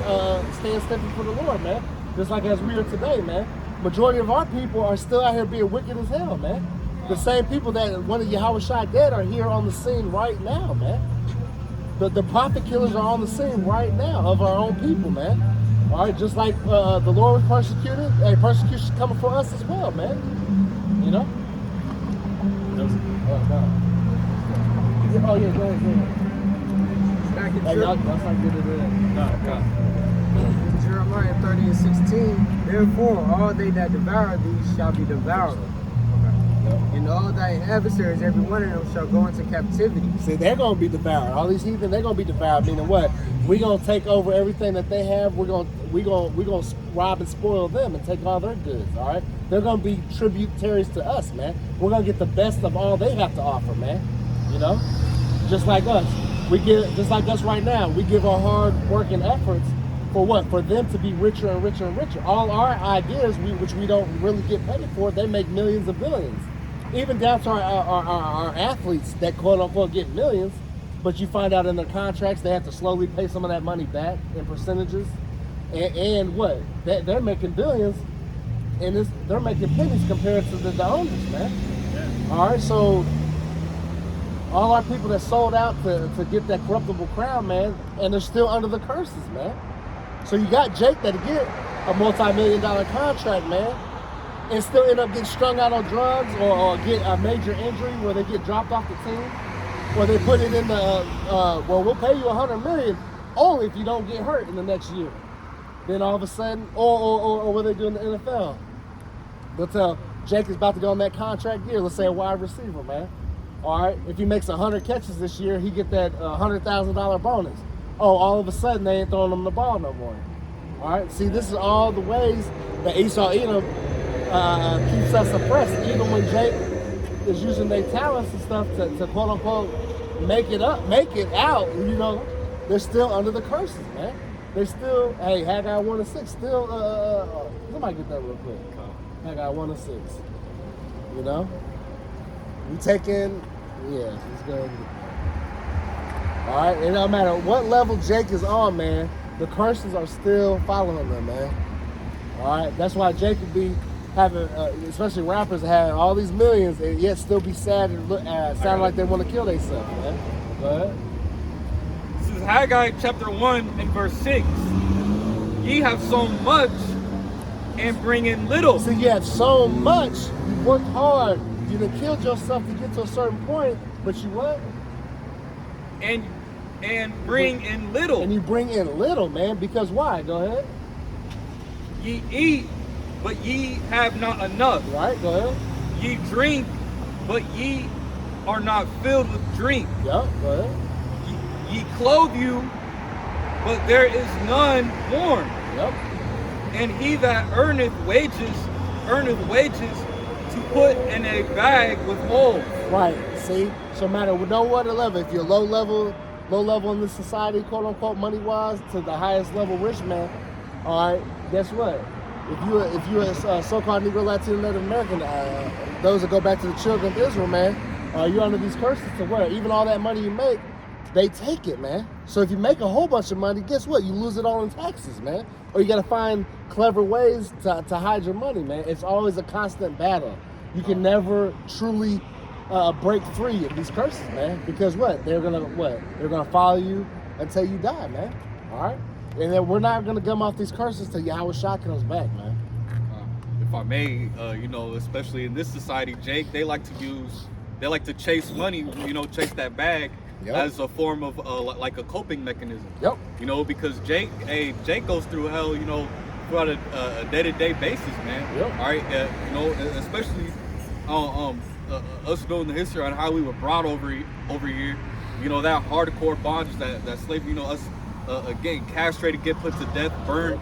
staying stepping for the Lord, man. Just like as we are today, man. Majority of our people are still out here being wicked as hell, man. The same people that one of Yahweh Shai dead are here on the scene right now, man. The prophet killers are on the scene right now of our own people, man. All right, just like the Lord was persecuted, persecution coming for us as well, man. You know? Oh, God. Oh, yeah, go ahead. Back in Hey, that's not good to do. Jeremiah 30:16. Therefore, all they that devour thee shall be devoured. And all thy adversaries, every one of them, shall go into captivity. See, they're going to be devoured. All these heathen, they're going to be devoured. Meaning what? We're going to take over everything that they have. We're going to rob and spoil them and take all their goods, all right? They're going to be tributaries to us, man. We're going to get the best of all they have to offer, man. You know? Just like us. Just like us right now. We give our hard work and efforts for what? For them to be richer and richer and richer. All our ideas, which we don't really get paid for, they make millions of billions. Even down to our athletes that quote unquote get millions, but you find out in their contracts they have to slowly pay some of that money back in percentages. And what? They're making billions, and they're making pennies compared to the owners, man. Yeah. All right, so all our people that sold out to get that corruptible crown, man, and they're still under the curses, man. So you got Jake that get a multi-million-dollar contract, man, and still end up getting strung out on drugs or get a major injury where they get dropped off the team, or they put it in the, well, we'll pay you $100 million only if you don't get hurt in the next year. Then all of a sudden, or what they do in the NFL, they'll tell Jake is about to go on that contract year, let's say a wide receiver, man. All right, if he makes 100 catches this year, he get that $100,000 bonus. Oh, all of a sudden they ain't throwing him the ball no more. All right, see, this is all the ways that Esau Edom keeps us oppressed. Even when Jake is using their talents and stuff to quote unquote make it out, you know, they're still under the curses, man. They still, hey, Haggai 1:6, still, somebody get that real quick. Haggai 1:6, you know? We taking, yeah, let's go. All right, it don't matter what level Jake is on, man, the curses are still following them, man. All right, that's why Jake would be having, especially rappers, having all these millions and yet still be sad and sound like they want to kill themselves, man. Go ahead. This is Haggai chapter 1 and verse 6. Ye have sown much and bring in little. So you have so much, you worked hard, you done killed yourself to get to a certain point, but you what? And bring in little. And you bring in little, man, because why? Go ahead. Ye eat, but ye have not enough. Right, go ahead. Ye drink, but ye are not filled with drink. Yep, go ahead. Ye clothe you, but there is none warm. Yep. And he that earneth wages to put in a bag with holes. Right, see? So no matter what level, if you're low level in this society, quote unquote, money wise, to the highest level rich man, all right, guess what? If you're a so-called Negro, Latino, Native American, those that go back to the children of Israel, man, you're under these curses to where even all that money you make, they take it, man. So if you make a whole bunch of money, guess what? You lose it all in taxes, man. Or you got to find clever ways to hide your money, man. It's always a constant battle. You can never truly break free of these curses, man. Because what? They're gonna follow you until you die, man. All right. And then we're not gonna gum off these curses till Yahweh Shai comes back, man. If I may, you know, especially in this society, Jake, they like to chase money, you know, chase that bag. Yep. As a form of like a coping mechanism. Yep. You know, because Jake goes through hell, you know, throughout a day-to-day basis, man. Yep. All right, you know, especially us knowing the history on how we were brought over here, you know, that hardcore bondage, that slavery, you know, us getting castrated, get put to death, burned,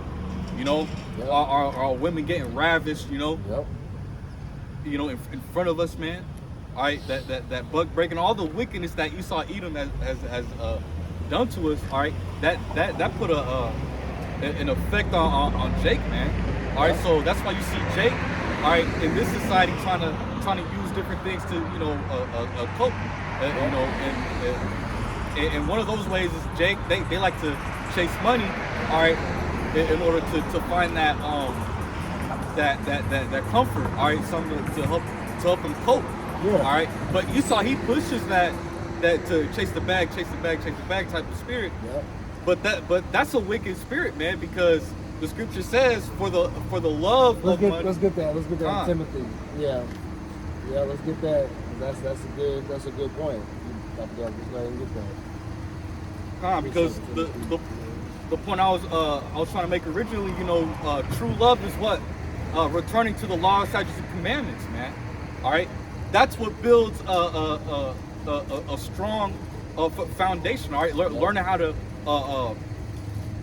you know, our women getting ravished, you know, you know, in front of us, man. All right, that bug breaking, all the wickedness that Esau Edom has done to us. All right, that put an effect on Jake, man. All right, so that's why you see Jake, all right, in this society trying to use different things to, you know, cope, you know, and one of those ways is Jake. They like to chase money, all right, in order to find that that comfort, all right, something to help them cope. Yeah. All right, but Esau, he pushes that to chase the bag type of spirit. Yeah. But that's a wicked spirit, man, because the scripture says for the love of money. Let's get that in Timothy. Yeah, let's get that. That's a good point. Just go ahead and get that. Because the point I was trying to make originally, you know, true love is what? Returning to the law, statutes, and commandments, man. All right, that's what builds a strong foundation. All right, learning how to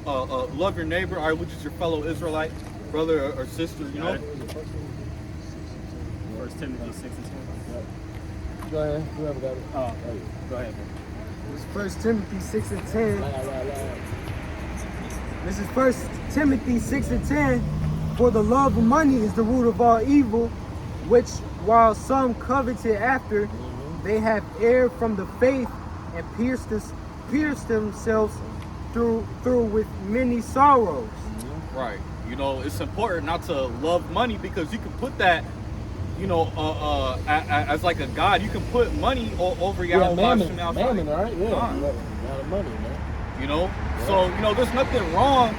love your neighbor, all right, which is your fellow Israelite brother or sister, you know. 1 Timothy 6 and 10. Go ahead, whoever got it. Oh, go ahead. It's 1 Timothy 6 and 10. This is 1 Timothy 6 and 10. For the love of money is the root of all evil, which while some coveted after, they have erred from the faith and pierced themselves through with many sorrows. Right. You know, it's important not to love money because you can put that, you know, as like a god. You can put money over Yahweh. Mammon, right? Yeah. A lot of money, man. You know, so you know, there's nothing wrong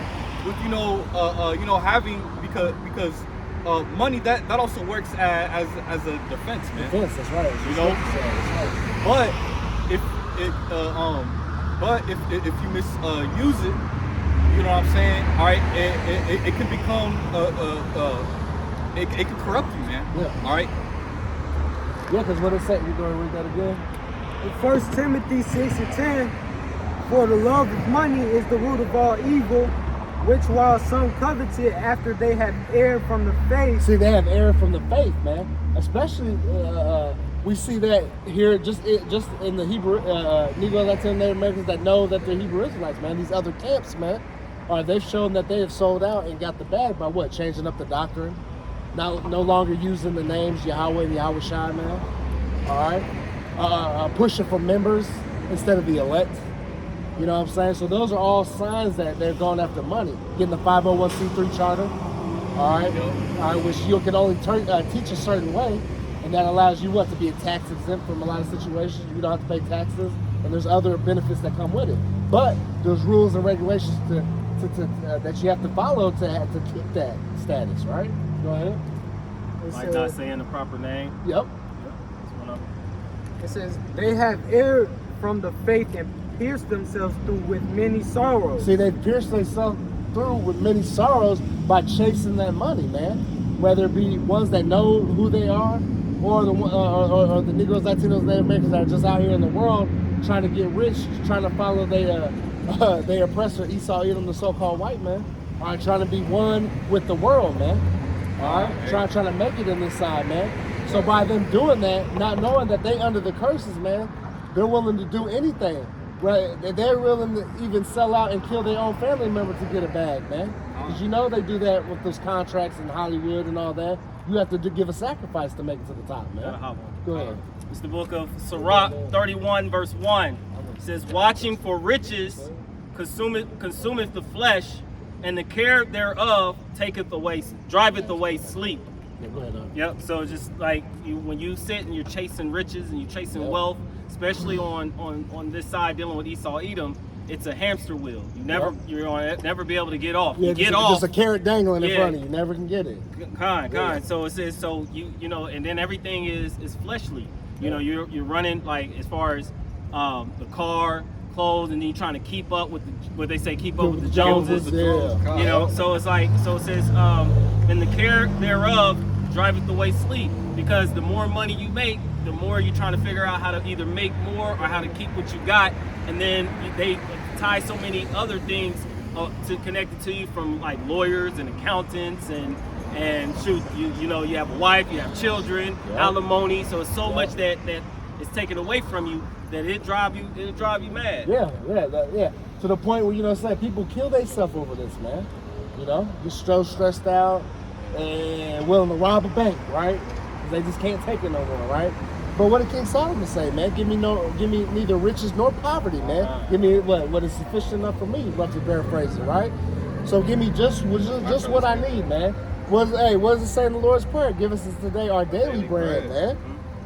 with you know having because money that also works as a defense, man. Defense, that's right. You know, but if you misuse it, you know what I'm saying? All right, it can become it can corrupt you, man. Yeah. All right. Yeah, because what it said, you going to read that again? In 1 Timothy 6 and 10, for the love of money is the root of all evil, which while some coveted after they have erred from the faith. See, they have erred from the faith, man. Especially, we see that here just in the Hebrew, Negro Latin Native Americans that know that they're Hebrew Israelites, man. These other camps, man, they've shown that they have sold out and got the bag by what? Changing up the doctrine. No longer using the names Yahweh and Yahweh Shai, man. All right. Pushing for members instead of the elect. You know what I'm saying? So those are all signs that they're going after money. Getting the 501c3 charter, all right, which you can only teach a certain way, and that allows you to be tax exempt from a lot of situations. You don't have to pay taxes, and there's other benefits that come with it. But there's rules and regulations that you have to follow to keep that status, right? Go ahead. Like not saying the proper name. Yep. That's one of them. It says they have erred from the faith and pierced themselves through with many sorrows. See, they pierced themselves through with many sorrows by chasing that money, man. Whether it be ones that know who they are, or the Negroes, Latinos, Native Americans that are just out here in the world trying to get rich, trying to follow their oppressor Esau Edom, the so-called white man. All right, trying to be one with the world, man. All right, trying to make it in this side, man. So by them doing that, not knowing that they under the curses, man, they're willing to do anything. Right, they're willing to even sell out and kill their own family member to get a bag, man. Because you know they do that with those contracts in Hollywood and all that. You have to give a sacrifice to make it to the top, man. Go ahead. It's the book of Sirach 31 verse 1. It says, watching for riches consumeth the flesh, and the care thereof driveth away sleep. Yeah, go ahead, Yep, so just like when you sit and you're chasing riches and you're chasing wealth, especially on this side dealing with Esau Edom, it's a hamster wheel. You're gonna never be able to get off. Yeah, you get off, just a carrot dangling in front of you. You never can get it. Kind. So it says, so you know, and then everything is fleshly. You know, you're running like as far as the car, clothes, and then you're trying to keep up with what they say, keep up with the Joneses. Yeah. You know, so it's like, so it says, and the care thereof driveth away sleep. Because the more money you make, the more you're trying to figure out how to either make more or how to keep what you got. And then they tie so many other things to connect it to you, from like lawyers and accountants and shoot, you know, you have a wife, you have children, alimony. So it's so much that is taken away from you that it'll drive you mad. Yeah. To the point where, you know what I'm saying, people kill themselves over this, man. You know, just so stressed out and willing to rob a bank, right? Because they just can't take it no more, right? But what did King Solomon say, man? Give me neither riches nor poverty, man. Give me what is sufficient enough for me, roughly paraphrasing, right? So give me just what I need, man. What does it say in the Lord's Prayer? Give us today our daily bread, man.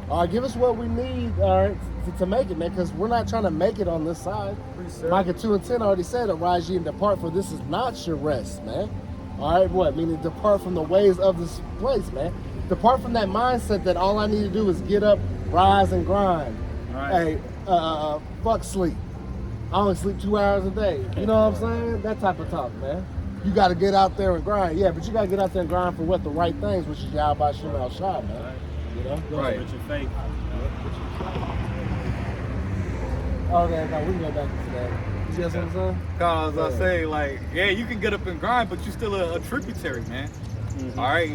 All right, give us what we need, all right, to make it, man, because we're not trying to make it on this side. Micah 2:10 already said, arise ye and depart, for this is not your rest, man. All right, what? Meaning depart from the ways of this place, man. Depart from that mindset that all I need to do is get up, rise, and grind. Right. Hey, fuck sleep. I only sleep 2 hours a day. You know what I'm saying? That type of talk, man. You got to get out there and grind. Yeah, but you got to get out there and grind for what? The right things, which is Yahweh Shem Al Shah, man. Right. You know? Right. With your faith. Okay, now we can go back to that. You see what I'm saying? Cause I say, like, yeah, you can get up and grind, but you're still a tributary, man. All right,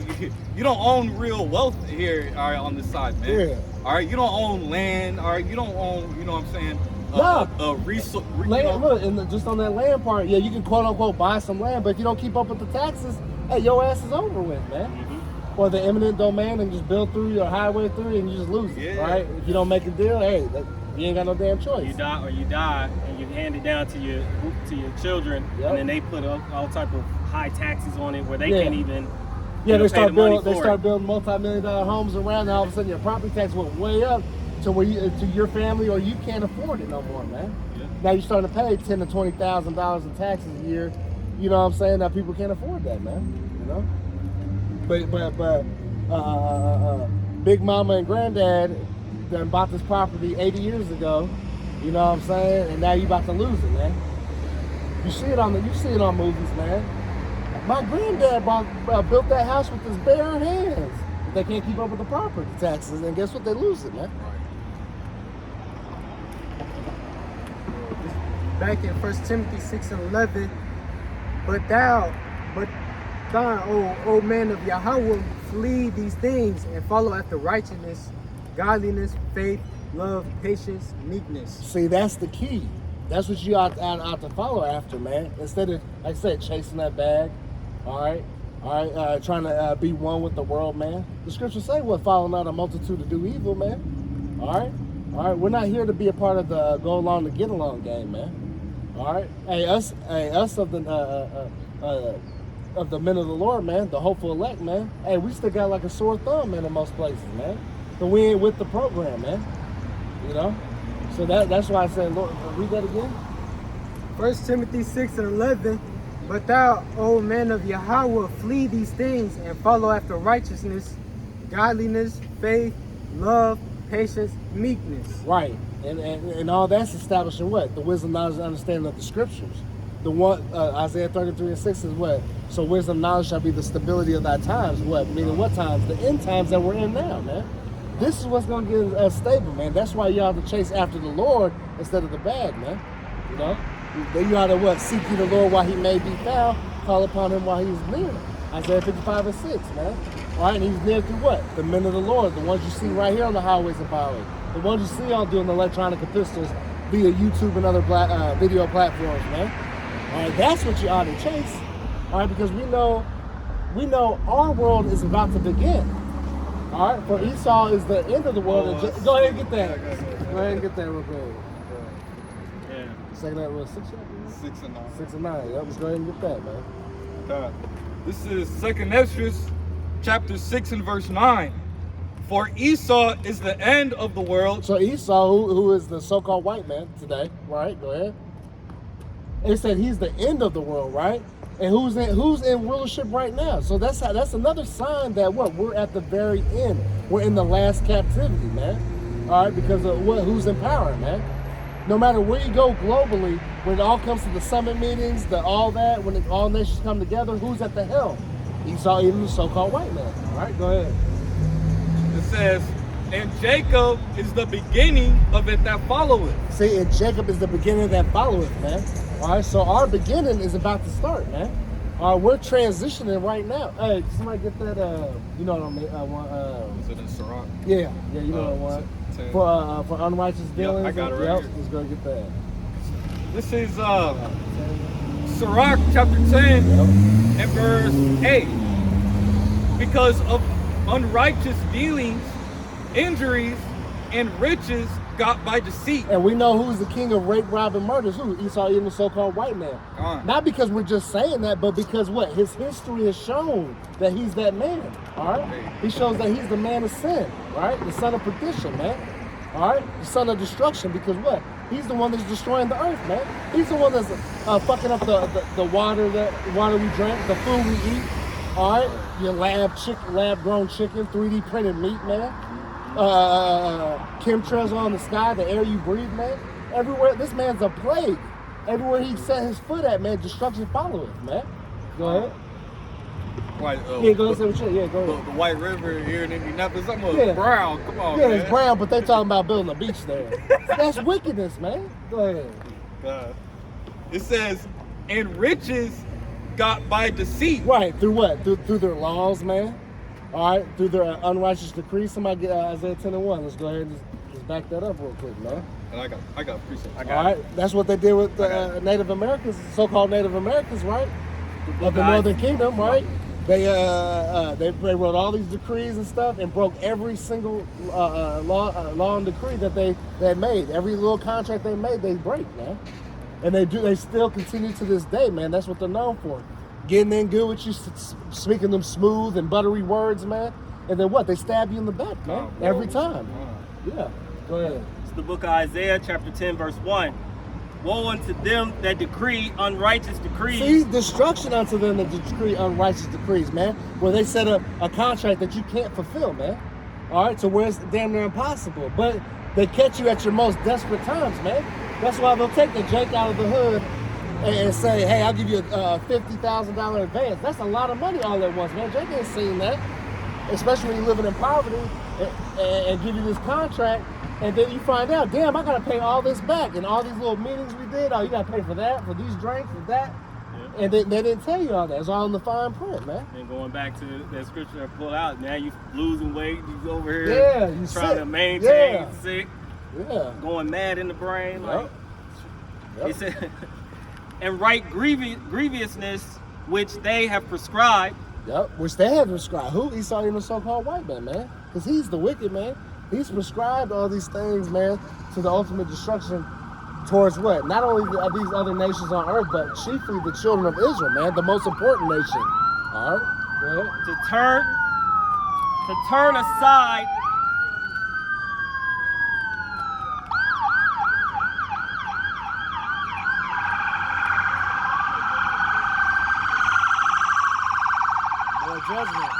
you don't own real wealth here, all right, on this side, man. Yeah. All right, you don't own land. All right, you don't own, you know what I'm saying? A resource. Land, look, and just on that land part, yeah, you can quote unquote buy some land, but if you don't keep up with the taxes, hey, your ass is over with, man. Or the eminent domain and just build through your highway through and you just lose it, right? If you don't make a deal, hey, you ain't got no damn choice. You die, and you hand it down to your children, and then they put all type of high taxes on it where they can't even. Yeah, they start building multi-million-dollar homes around, and all of a sudden your property tax went way up to where to your family, or you can't afford it no more, man. Yeah. Now you're starting to pay $10,000 to $20,000 in taxes a year. You know what I'm saying? Now people can't afford that, man. You know. But Big Mama and Granddad done bought this property 80 years ago. You know what I'm saying? And now you about to lose it, man. You see it on movies, man. My granddad built that house with his bare hands. But they can't keep up with the property taxes, and guess what? They lose it, man. Back in 1 Timothy 6:11, but thou, O man of Yahweh, flee these things and follow after righteousness, godliness, faith, love, patience, meekness. See, that's the key. That's what you ought to follow after, man. Instead of, like I said, chasing that bag. All right, trying to be one with the world, man. The scriptures say, "What following out a multitude to do evil, man." All right. We're not here to be a part of the go along to get along game, man. All right. Hey, us of the men of the Lord, man, the hopeful elect, man. Hey, we still got like a sore thumb, man, in most places, man. But we ain't with the program, man. You know. So that's why I said, Lord, read that again. 1 Timothy 6:11. But thou, O man of Yahweh, flee these things and follow after righteousness, godliness, faith, love, patience, meekness. Right, and all that's establishing what? The wisdom, knowledge, and understanding of the scriptures. The one, Isaiah 33:6 is what? So wisdom, knowledge shall be the stability of thy times. What? Meaning what times? The end times that we're in now, man. This is what's going to get us stable, man. That's why you ought to chase after the Lord instead of the bag, man. You know? You ought to what? Seek ye the Lord while he may be found. Call upon him while he is near. Isaiah 55:6, man. All right, and he's near through what? The men of the Lord, the ones you see right here on the highways and byways. The ones you see on doing electronic epistles via YouTube and other video platforms, man. All right, that's what you ought to chase. All right, because we know our world is about to begin. All right, for Esau is the end of the world. Go ahead and get that. Go ahead and get that real quick. Second that was 6 and 9. 6 and 9. Yeah, let's go ahead and get that, man. This is 2nd Esdras, chapter 6 and verse 9. For Esau is the end of the world. So Esau, who is the so-called white man today, right? Go ahead. It said he's the end of the world, right? And who's in rulership right now? So that's another sign that what? We're at the very end. We're in the last captivity, man. All right, because of who's in power, man. No matter where you go globally, when it all comes to the summit meetings, all that, when all nations come together, who's at the helm? Esau, even the so-called white man. All right, go ahead. It says, and Jacob is the beginning of it that followeth. See, and Jacob is the beginning that followeth, man. All right, so our beginning is about to start, man. All right, we're transitioning right now. Hey, somebody get that, you know what I mean? Is it in Sirach? Yeah, you know what I want. For unrighteous dealings. I got it right here. Let's go get that. This is Sirach chapter 10 and verse 8. Because of unrighteous dealings, injuries, and riches got by deceit. And we know who's the king of rape, rob, and murders. Who? Esau, even the so-called white man. Not because we're just saying that, but because what? His history has shown that he's that man. All right? He shows that he's the man of sin, right? The son of perdition, man. All right? The son of destruction, because what? He's the one that's destroying the earth, man. He's the one that's fucking up the water we drink, the food we eat. All right? Your lab-grown chicken, 3D printed meat, man. Chemtrails on the sky, the air you breathe, man. Everywhere, this man's a plague. Everywhere he set his foot at, man, destruction followeth, man. Go ahead. Yeah, go ahead and say what you. Yeah, go ahead. The White River here in Indianapolis, something brown. Come on, yeah, man. It's brown, but they talking about building a beach there. That's wickedness, man. Go ahead. It says, and riches got by deceit. Right, through what? Through their laws, man. All right, through their unrighteous decrees. Somebody get Isaiah 10:1. Let's go ahead and just back that up real quick, man. And I got precept. All right, that's what they did with the Native Americans, so-called Native Americans, right? Of the Northern Kingdom, right? They wrote all these decrees and stuff and broke every single law and decree that they had made. Every little contract they made, they break, man. And they still continue to this day, man. That's what they're known for. Getting in good with you, speaking them smooth and buttery words, man. And then what? They stab you in the back, man. Every time. Yeah. Go ahead. It's the book of Isaiah, chapter 10, verse 1. Woe unto them that decree unrighteous decrees. See, destruction unto them that decree unrighteous decrees, man. Where they set up a contract that you can't fulfill, man. All right, so where it's damn near impossible. But they catch you at your most desperate times, man. That's why they'll take the Jake out of the hood and say, hey, I'll give you a $50,000 advance. That's a lot of money all at once, man. Jake ain't seen that. Especially when you're living in poverty and give you this contract. And then you find out, damn, I got to pay all this back. And all these little meetings we did, you got to pay for that, for these drinks, for that. Yeah. And they didn't tell you all that. It's all in the fine print, man. And going back to that scripture I pulled out, now you losing weight, you over here you trying to maintain, sick, going mad in the brain. Like, He said, and right grievousness which they have prescribed. Which they have prescribed. Who? Esau, even the so-called white man. Because he's the wicked man. He's prescribed all these things, man, to the ultimate destruction towards what? Not only these other nations on earth, but chiefly the children of Israel, man, the most important nation. All right? Go ahead. To turn aside judgment.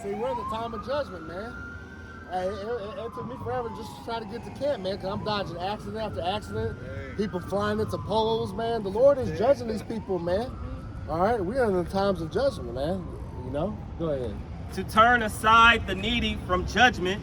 See, we're in the time of judgment, man. Hey, it took me forever just to try to get to camp, man, because I'm dodging accident after accident. People flying into poles, man. The Lord is judging these people, man. All right, we are in the times of judgment, man. You know? Go ahead. To turn aside the needy from judgment,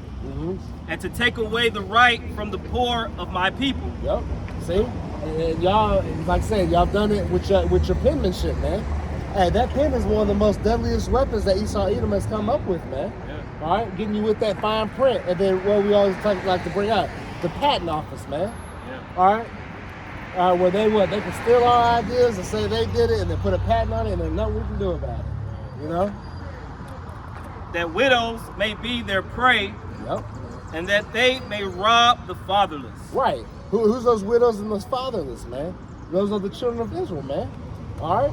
and to take away the right from the poor of my people. Yep. See? And y'all, like I said, y'all done it with your penmanship, man. Hey, that pen is one of the most deadliest weapons that Esau Edom has come up with, man. Yeah. All right, getting you with that fine print, and then what we always like to bring out, the patent office, man. Yeah. All right, where they can steal our ideas and say they did it, and then put a patent on it, and there's nothing we can do about it. You know. That widows may be their prey. Yep. And that they may rob the fatherless. Right. Who's those widows and those fatherless, man? Those are the children of Israel, man. All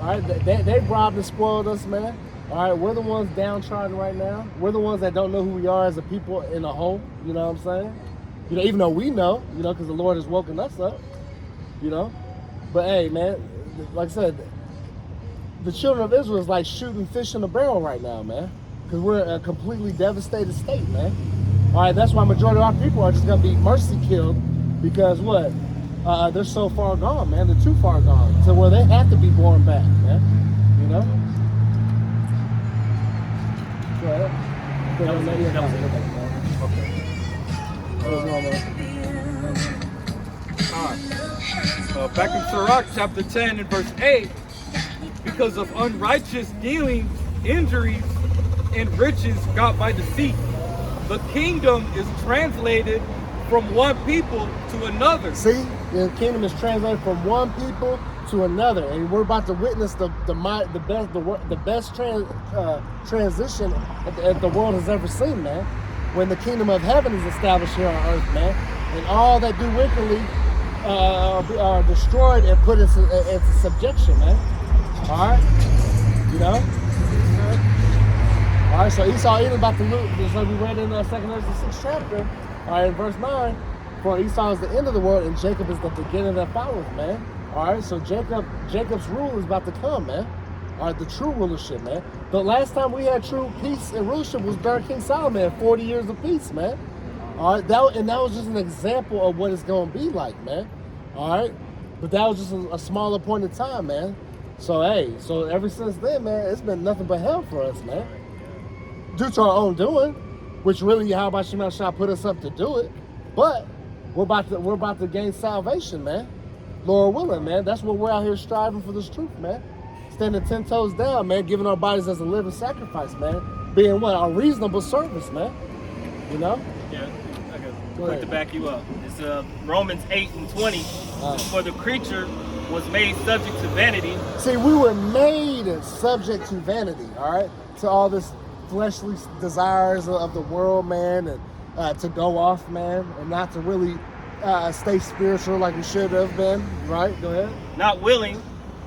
right. They robbed and spoiled us, man. All right. We're the ones downtrodden right now. We're the ones that don't know who we are as a people in a whole. You know what I'm saying? You know, even though we know, you know, because the Lord has woken us up. You know. But hey, man, like I said, the children of Israel is like shooting fish in a barrel right now, man. Because we're in a completely devastated state, man. All right, that's why majority of our people are just gonna be mercy killed because what? They're so far gone, man. They're too far gone to where they have to be born back, man. You know? Go ahead. Back in Sirach chapter 10 and verse 8, because of unrighteous dealings, injuries, and riches got by deceit, the kingdom is translated from one people to another. See, the kingdom is translated from one people to another, and we're about to witness the best transition that the world has ever seen, man. When the kingdom of heaven is established here on earth, man, and all that do wickedly are destroyed and put into subjection, man. All right, you know. All right, so Esau even about to lose, just like we read in 2 Ezra 6th chapter. All right, in verse 9, for Esau is the end of the world, and Jacob is the beginning that followeth, man. All right, so Jacob's rule is about to come, man. All right, the true rulership, man. The last time we had true peace and rulership was during King Solomon, 40 years of peace, man. All right, that was just an example of what it's going to be like, man. All right, but that was just a smaller point in time, man. So, hey, so ever since then, man, it's been nothing but hell for us, man. Due to our own doing, which really Yahweh Shema Shah put us up to do it. But we're about to gain salvation, man. Lord willing, man. That's what we're out here striving for, this truth, man. Standing 10 toes down, man, giving our bodies as a living sacrifice, man. Being what? Our reasonable service, man. You know? Yeah, quick to back you up. It's Romans 8 and 20. For the creature was made subject to vanity. See, we were made subject to vanity, all right? To all this fleshly desires of the world, man, and to go off, man, and not to really stay spiritual like we should have been, right? Go ahead. Not willing,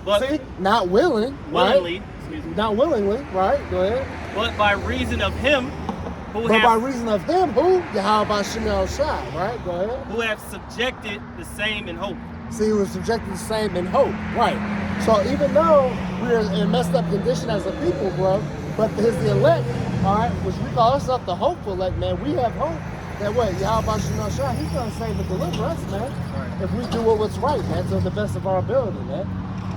but... See, not willing, willingly, right? Excuse me. Not willingly, right? Go ahead. But by reason of him who by reason of him, who? Yahweh Shema Shah, right? Go ahead. Who have subjected the same in hope. See, he was subjected the same in hope, right? So even though we're in a messed up condition as a people, bro, but his the elect, all right, which we call ourselves the hopeful elect, man, we have hope that what? Yahweh Shema Shah, he's going to save and deliver us, man. Right. If we do what's right, man, to the best of our ability, man.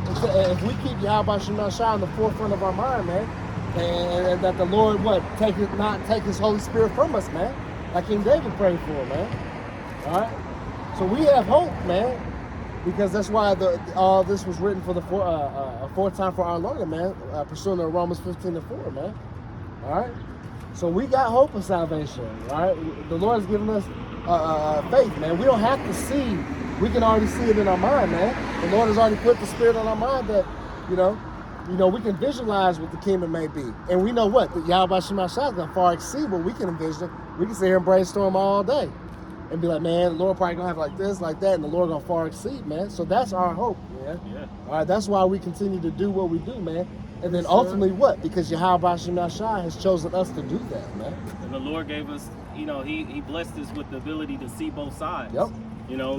If we keep Yahweh Shema Shah in the forefront of our mind, man, and that the Lord, not take his Holy Spirit from us, man, like King David prayed for, man. All right? So we have hope, man, because that's why all this was written for the foretime for our learning, man, pursuing the Romans 15:4, man. All right? So we got hope of salvation, all right? The Lord has given us faith, man. We don't have to see. We can already see it in our mind, man. The Lord has already put the Spirit on our mind that, you know, we can visualize what the kingdom may be. And we know what? That Yahweh Shema Shah is going to far exceed what we can envision. We can sit here and brainstorm all day and be like, man, the Lord probably going to have like this, like that, and the Lord going to far exceed, man. So that's our hope, man. Yeah. All right, that's why we continue to do what we do, man. And then ultimately what? Because Yahweh Shema Shah has chosen us to do that, man. And the Lord gave us, you know, he blessed us with the ability to see both sides. Yep. You know,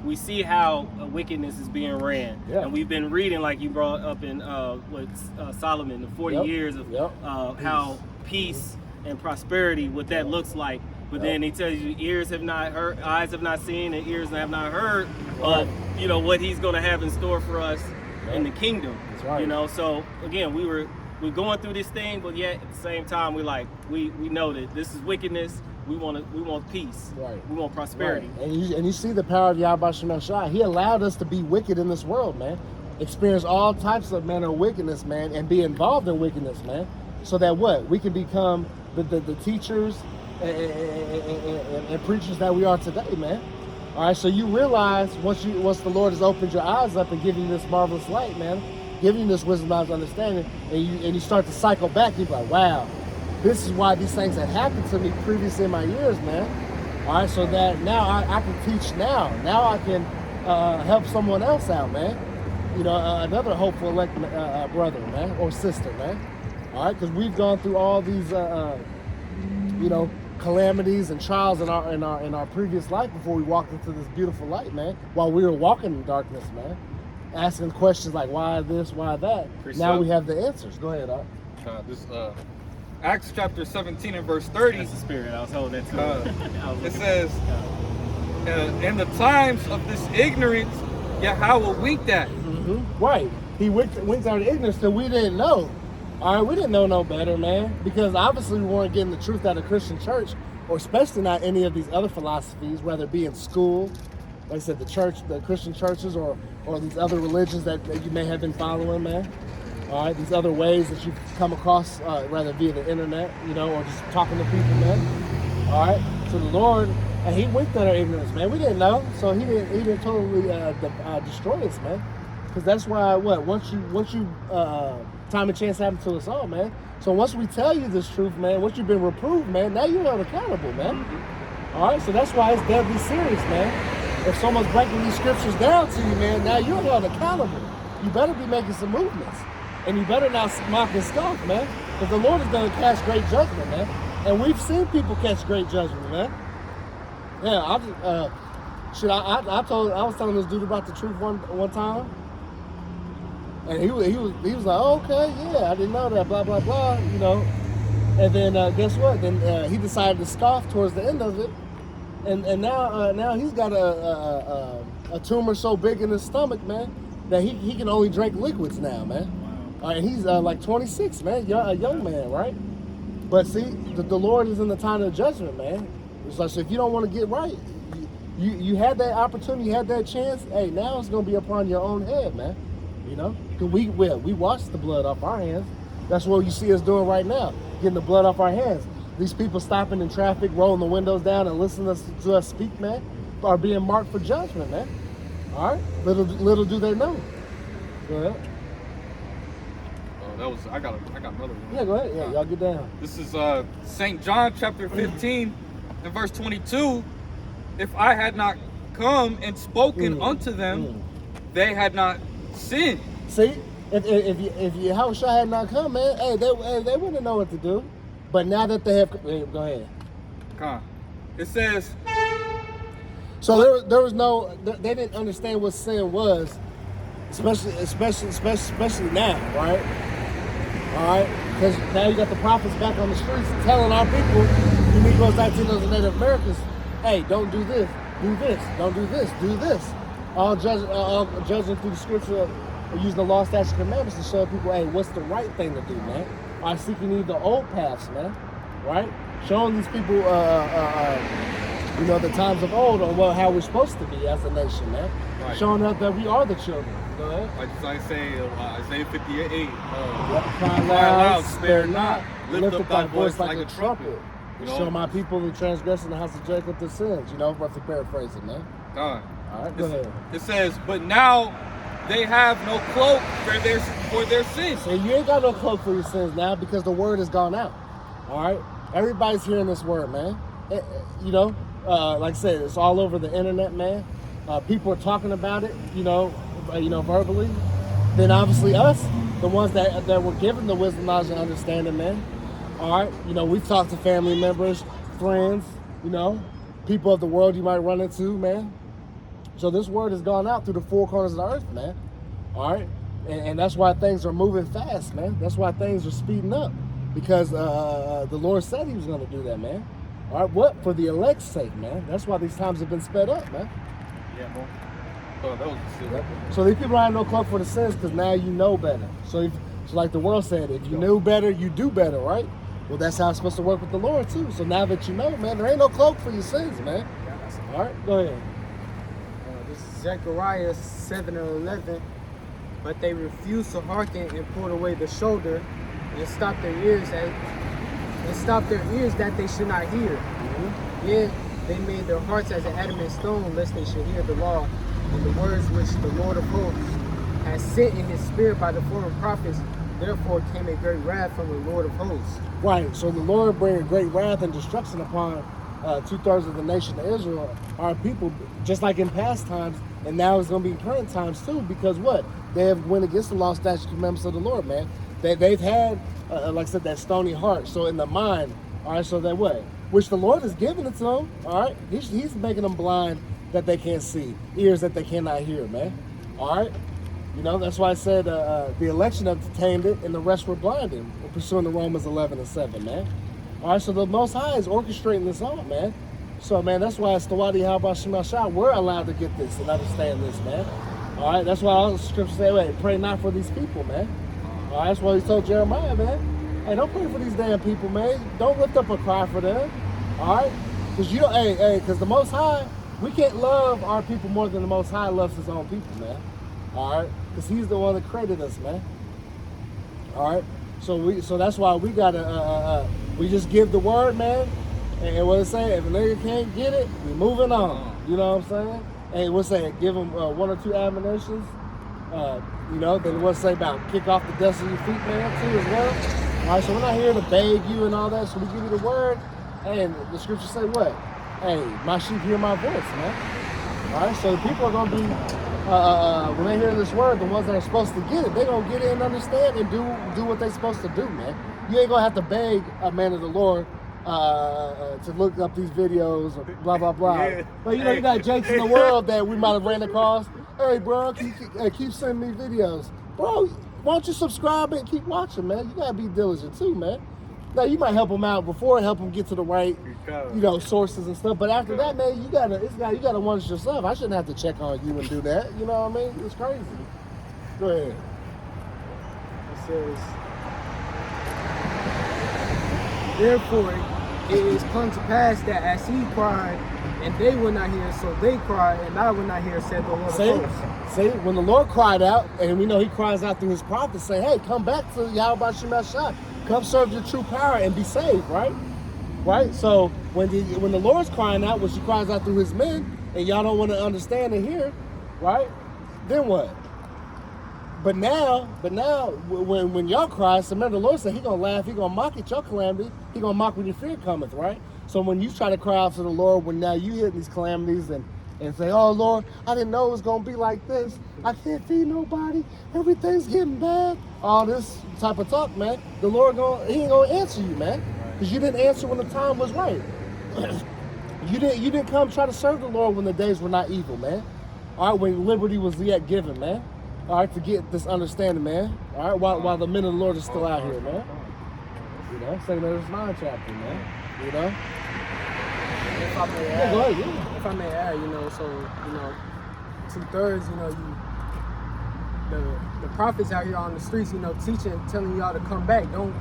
we see how wickedness is being ran, and we've been reading, like you brought up in Solomon, the 40 years of how peace and prosperity, what that looks like. But then he tells you, ears have not heard, eyes have not seen, and ears have not heard, you know, what he's going to have in store for us in the kingdom. That's right. You know, so again, we're going through this thing, but yet at the same time, we know that this is wickedness. We want peace. Right. We want prosperity. Right. And you see the power of Yahweh Shema Shah. He allowed us to be wicked in this world, man. Experience all types of manner of wickedness, man, and be involved in wickedness, man. So that what? We can become the teachers and preachers that we are today, man. All right, so you realize once the Lord has opened your eyes up and given you this marvelous light, man, giving you this wisdom, knowledge, understanding, and you start to cycle back, you're like, wow. This is why these things had happened to me previously in my years, man. All right, so that now I can teach now. Now I can help someone else out, man. You know, another hopeful elect brother, man, or sister, man. All right, because we've gone through all these, you know, calamities and trials in our previous life before we walked into this beautiful light, man. While we were walking in darkness, man, asking questions like, why this, why that. Now we have the answers. Go ahead, Art. Acts chapter 17 and verse 30. That's the spirit. I was holding that too. It says, in the times of this ignorance, Yahweh winked at. Right. He winked out of ignorance that we didn't know. All right, we didn't know no better, man. Because obviously we weren't getting the truth out of Christian church, or especially not any of these other philosophies, whether it be in school, like I said, the church, the Christian churches, or these other religions that you may have been following, man. All right, these other ways that you've come across, rather via the internet, you know, or just talking to people, man. All right, so the Lord, and He winked at our ignorance, man. We didn't know, so He didn't totally destroy us, man. Because that's why, once you time and chance happens to us all, man. So once we tell you this truth, man, once you've been reproved, man, now you're held accountable, man. All right, so that's why it's deadly serious, man. If someone's breaking these scriptures down to you, man, now you're held accountable. You better be making some movements. And you better not mock and scoff, man. Because the Lord is going to cast great judgment, man. And we've seen people catch great judgment, man. Yeah, I was telling this dude about the truth one time. And he was like, oh, okay, yeah, I didn't know that, blah, blah, blah, you know. And then guess what? Then he decided to scoff towards the end of it. And now he's got a tumor so big in his stomach, man, that he can only drink liquids now, man. Wow. And he's like 26, man, a young man, right? But see, the Lord is in the time of judgment, man. It's like, so if you don't want to get right, you had that opportunity, you had that chance, hey, now it's going to be upon your own head, man. You know, because we washed the blood off our hands. That's what you see us doing right now, getting the blood off our hands. These people stopping in traffic, rolling the windows down and listening to us speak, man, are being marked for judgment, man. All right, little do they know. Go ahead. Oh, I got another one. Yeah, go ahead. Yeah, y'all get down. This is St. John chapter 15 and verse 22. If I had not come and spoken unto them, they had not sin. See, if Yahushua had not come, man, hey, they wouldn't know what to do. But now that they have, go ahead. It says. So there was no, they didn't understand what sin was, especially now, right? All right, because now you got the prophets back on the streets telling our people, you Negroes, Latinos, and Native Americans, hey, don't do this, do this, don't do this, do this. All judging through the scripture, using the law, statutes, and commandments to show people, hey, what's the right thing to do, man? By seeking ye the old paths, man, right? Showing these people, you know, the times of old on how we're supposed to be as a nation, man. Right. Showing us that we are the children. Go ahead. Like I say, Isaiah 58. Cry loud, spare not, lift up thy voice like a trumpet. You know? Show my people the transgression of the house of Jacob the sins. You know, roughly paraphrasing, man. All right, go ahead. It says, but now they have no cloak for their sins. So you ain't got no cloak for your sins now because the word has gone out. All right? Everybody's hearing this word, man. You know, like I said, it's all over the internet, man. People are talking about it, you know, verbally. Then obviously us, the ones that were given the wisdom, knowledge, and understanding, man. All right? You know, we've talked to family members, friends, you know, people of the world you might run into, man. So this word has gone out through the four corners of the earth, man. All right? And that's why things are moving fast, man. That's why things are speeding up. Because the Lord said He was going to do that, man. All right? What? For the elect's sake, man. That's why these times have been sped up, man. Yeah, boy. Oh, that was so these people don't have no cloak for the sins because now you know better. So like the world said, if you knew better, you do better, right? Well, that's how it's supposed to work with the Lord, too. So now that you know, man, there ain't no cloak for your sins, man. All right? Go ahead. This is Zechariah 7:11. But they refused to hearken and pulled away the shoulder and stopped their ears that they should not hear. Yet they made their hearts as an adamant stone, lest they should hear the law and the words which the Lord of hosts has sent in His spirit by the former prophets. Therefore came a great wrath from the Lord of hosts. Right. So the Lord bring a great wrath and destruction upon 2/3 of the nation of Israel, our people, just like in past times, and now it's going to be in current times too. Because what? They have went against the law, statutes, and commandments of the Lord, man. They've had, like I said, that stony heart. So in the mind, all right. So that what? Which the Lord has given it to them. All right. He's making them blind that they can't see, ears that they cannot hear, man. All right. You know, that's why I said the election obtained it and the rest were blinded. We're pursuing the Romans 11:7, man. All right, so the Most High is orchestrating this all, man. So, man, that's why it's the Wadi Habashim Shah. We're allowed to get this and understand this, man. All right, that's why all the scriptures say, wait, pray not for these people, man. All right, that's what he told Jeremiah, man. Hey, don't pray for these damn people, man. Don't lift up a cry for them. All right? Because you don't, because the Most High, we can't love our people more than the Most High loves his own people, man. All right? Because he's the one that created us, man. All right? So that's why we gotta we just give the word, man. And what it say? If a nigga can't get it, we moving on. You know what I'm saying? And what's say? Give them 1 or 2 admonitions. You know, then what's say about kick off the dust of your feet, man, too, as well. All right, so we're not here to beg you and all that. So we give you the word, and the scriptures say what? Hey, my sheep hear my voice, man. All right, so the people are gonna be when they hear this word, the ones that are supposed to get it, they're gonna get it and understand and do what they're supposed to do, man. You ain't gonna have to beg a man of the Lord to look up these videos or blah blah blah. Yeah. But you know, you got jakes in the world that we might have ran across. Hey, bro, keep sending me videos, bro. Why don't you subscribe and keep watching, man? You gotta be diligent too, man. Now you might help them out before, help them get to the right, you know, sources and stuff. But after that, man, you gotta watch yourself. I shouldn't have to check on you and do that. You know what I mean? It's crazy. Go ahead. It says, therefore it is come to pass that as he cried, and they would not hear, so they cried, and I would not hear, said the Lord of hosts. See, when the Lord cried out, and we know he cries out through his prophets, say, hey, come back to Yahweh Shema Shah. Come serve your true power and be saved, right? Right? So when the Lord's crying out, when she cries out through his men, and y'all don't want to understand and hear, right? Then what? But now, when y'all cry, so remember the Lord said he gonna laugh, he gonna mock at your calamity, he gonna mock when your fear cometh, right? So when you try to cry out to the Lord, when now you hit these calamities and say, oh Lord, I didn't know it was gonna be like this. I can't feed nobody. Everything's getting bad. All this type of talk, man. The Lord he ain't gonna answer you, man, because you didn't answer when the time was right. You didn't come try to serve the Lord when the days were not evil, man. All right, when liberty was yet given, man. All right, to get this understanding, man. All right, while the men of the Lord are still out here, man. You know, 2 9 chapter, man. You know. If I may add, Go ahead, yeah. if I may add, you know, so you know, 2/3, you know, the prophets out here on the streets, you know, teaching, telling y'all to come back. Don't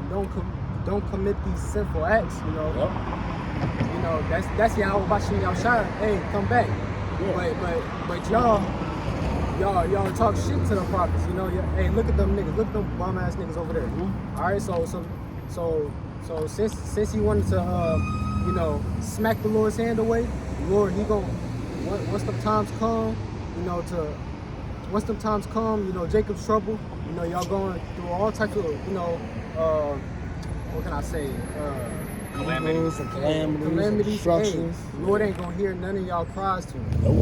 commit these sinful acts, you know. Yep. You know, that's Yahweh Bashim Yahshua. Hey, come back. Yeah. But y'all talk shit to the prophets, you know. Hey, look at them niggas, look at them bum ass niggas over there. Mm-hmm. All right, so since he wanted to you know, smack the Lord's hand away, the Lord, he gon' once the times come, you know, Jacob's trouble, you know, y'all going through all types of, you know, what can I say? Calamities Calamities, destructions. hey, the Lord ain't gonna hear none of y'all cries to him. All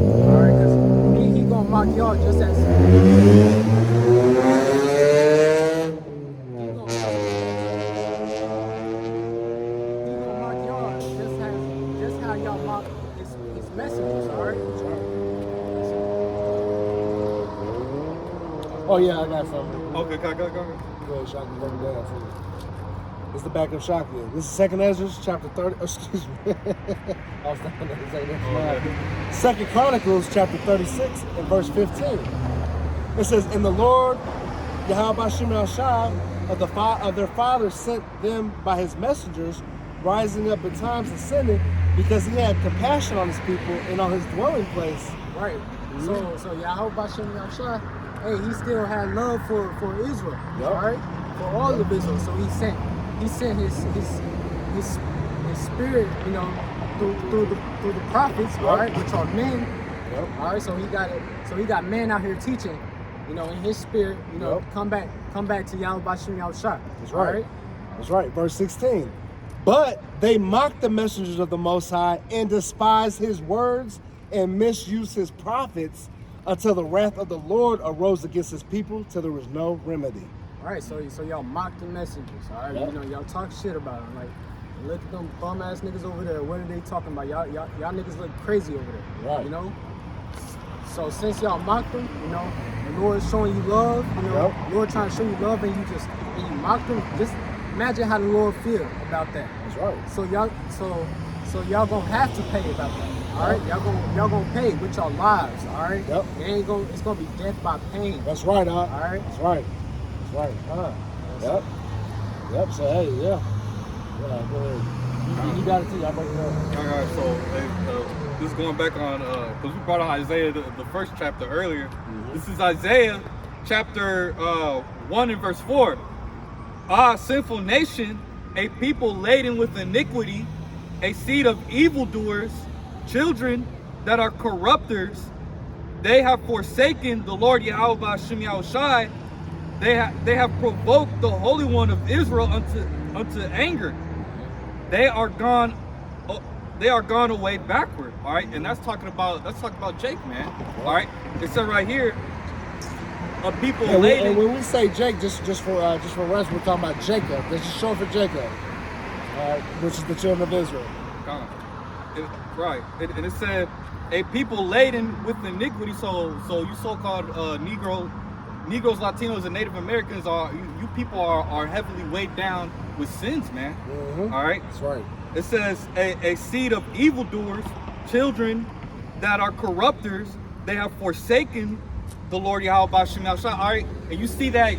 right, because he gonna mock y'all just as. Oh yeah, I got something. Okay, go. Go ahead, Shaka, bring it down to you. It's the back of Shaka. This is 2nd Ezra, chapter 30. Oh, excuse me. I was thinking that was 2nd Chronicles, chapter 36, and verse 15. It says, "And the Lord, Yahweh Shema Shah, of their fathers sent them by his messengers, rising up at times and sinning, because he had compassion on his people and on his dwelling place." Right. Mm-hmm. So Yahweh Bashim Yahshua, hey, he still had love for Israel. Yep. All right, for all of Israel. So he sent his spirit, you know, through the prophets, all right, which are men. Yep. All right, so he got men out here teaching, you know, in his spirit, you know, Yep. come back to Yahweh Bashim Yahshua. That's right. That's right. Verse 16. "But they mocked the messengers of the Most High and despised his words and misused his prophets until the wrath of the Lord arose against his people till there was no remedy." All right, so y'all mock the messengers, all right? Yep. You know, y'all talk shit about them. Like, look at them bum ass niggas over there. What are they talking about? Y'all niggas look crazy over there. Right. You know? So since y'all mocked them, you know, the Lord is showing you love, you know, Yep. the Lord trying to show you love, and you mock them. Just imagine how the Lord feel about that. That's right. So y'all gonna have to pay about that. All right, y'all gonna pay with your lives. All right. Yep. It's gonna be death by pain. That's right, All right. That's right. That's right. Yep. Yep. So hey, yeah. Yeah. Go ahead. You got it too. I'll break it down. All right, so this is going back on because we brought on Isaiah the first chapter earlier. This is Isaiah chapter 1 and verse 4. Ah, sinful nation, a people laden with iniquity, a seed of evildoers, children that are corrupters. They have forsaken the Lord Yahweh Hashem Yahushai. They have provoked the Holy One of Israel unto anger. They are gone away backward. All right, and that's talking about Jake, man. All right, it said right here, a people laden. And when we say Jake, just for rest, we're talking about Jacob. This is short for Jacob, which is the children of Israel. Right, and it said a people laden with iniquity. So you so-called Negroes, Latinos, and Native Americans you people are heavily weighed down with sins, man. All right, that's right. It says a seed of evildoers, children that are corrupters. They have forsaken the Lord Yahweh Hashem Yahushua. All right, and you see that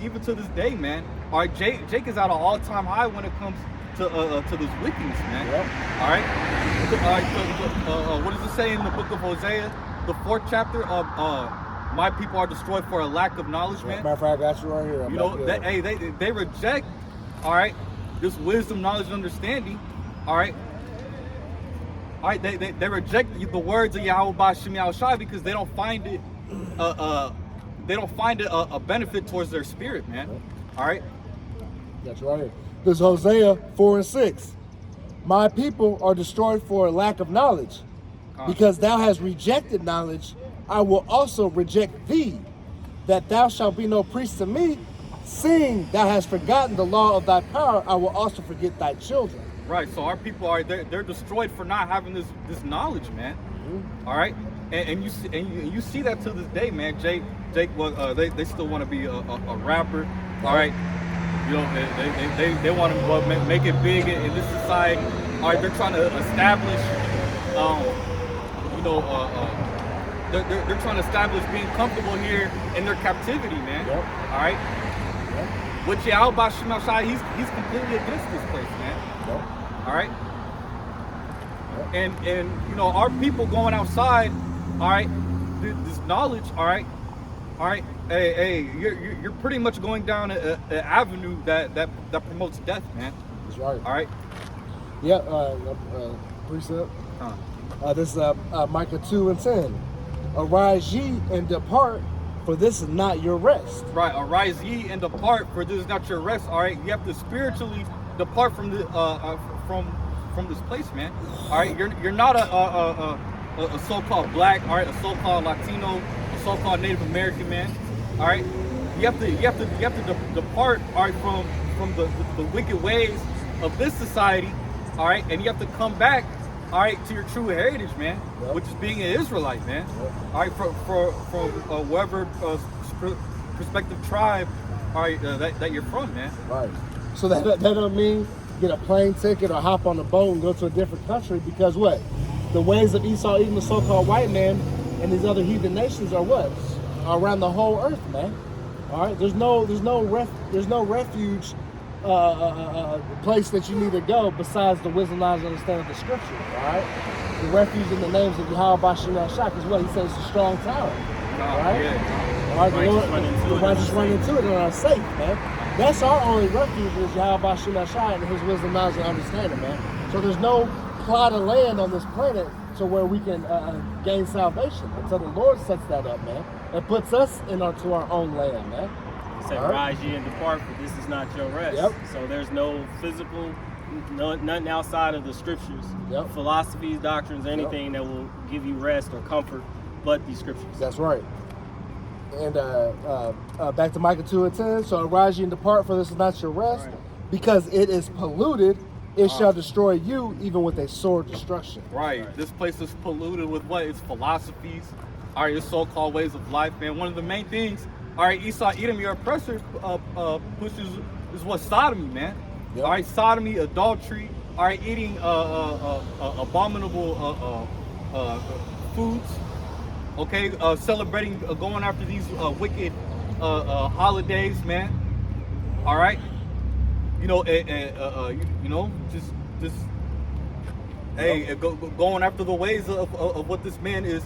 even to this day, man. All right, Jake is at an all-time high when it comes to this wickedness, man. Yep. All right. What does it say in the book of Hosea, the 4th chapter? My people are destroyed for a lack of knowledge, man. Matter of fact, I got you right here. You know, they reject, all right, this wisdom, knowledge, and understanding. All right. All right, they reject the words of Yahweh Hashem Yahushai because they don't find it a benefit towards their spirit, man. All right. That's right here. This is Hosea 4 and 6. My people are destroyed for a lack of knowledge. Because thou hast rejected knowledge, I will also reject thee, that thou shalt be no priest to me. Seeing thou hast forgotten the law of thy power, I will also forget thy children. Right, so our people they're destroyed for not having this knowledge, man. All right, and you see that to this day, man. Jake, well, they still want to be a rapper. All right, you know, they want to make it big in this society. All right, they're trying to establish, they're trying to establish being comfortable here in their captivity, man. Yep. All right. Yep. Which Yahweh Hashem Yahushai, he's completely against this place, man. Yep. All right. And you know, our people going outside, all right, this knowledge, all right, hey, you're pretty much going down an avenue that promotes death, man. That's right. All right. Yeah. Precept. This is Micah 2 and 10. Arise ye and depart, for this is not your rest. Right. Arise ye and depart, for this is not your rest. All right. You have to spiritually depart from the from this place, man. All right. You're not a so-called black, all right, a so-called Latino, a so-called Native American, man. All right. You have to depart, all right, from the wicked ways of this society, all right, and you have to come back, all right, to your true heritage, man, yep. which is being an Israelite, man. Yep. All right, from whatever prospective tribe, all right, that you're from, man. Right. So that don't mean get a plane ticket or hop on a boat and go to a different country, because what? The ways of Esau, even the so-called white man, and these other heathen nations are what? Are around the whole earth, man. All right. There's no refuge place that you need to go besides the wisdom, knowledge, and understanding of the scriptures. All right. The refuge in the names of Yahweh Hashem Yahushua, because what he says it's a strong tower. Right. Yeah. All right. The righteous run into it and are safe, man. That's our only refuge is Yahweh Hashem Yahushua and his wisdom, knowledge, and understanding, man. So there's no plot of land on this planet to where we can gain salvation until the Lord sets that up, man, and puts us to our own land, man. Say, rise ye and depart, for this is not your rest. Yep. So there's no physical, nothing outside of the scriptures, yep. philosophies, doctrines, anything yep. that will give you rest or comfort but these scriptures. That's right. And back to Micah 2 and 10. So arise ye and depart, for this is not your rest, right. because it is polluted it shall destroy you even with a sword destruction. Right. This place is polluted with what? Its philosophies, all right, its so-called ways of life, man. One of the main things, all right, Esau, Edom, your oppressor, pushes is what? Sodomy, man. Yep. All right, sodomy, adultery, all right, eating abominable foods, okay, celebrating, going after these wicked holidays, man. All right, you know, just hey, going after the ways of what this man is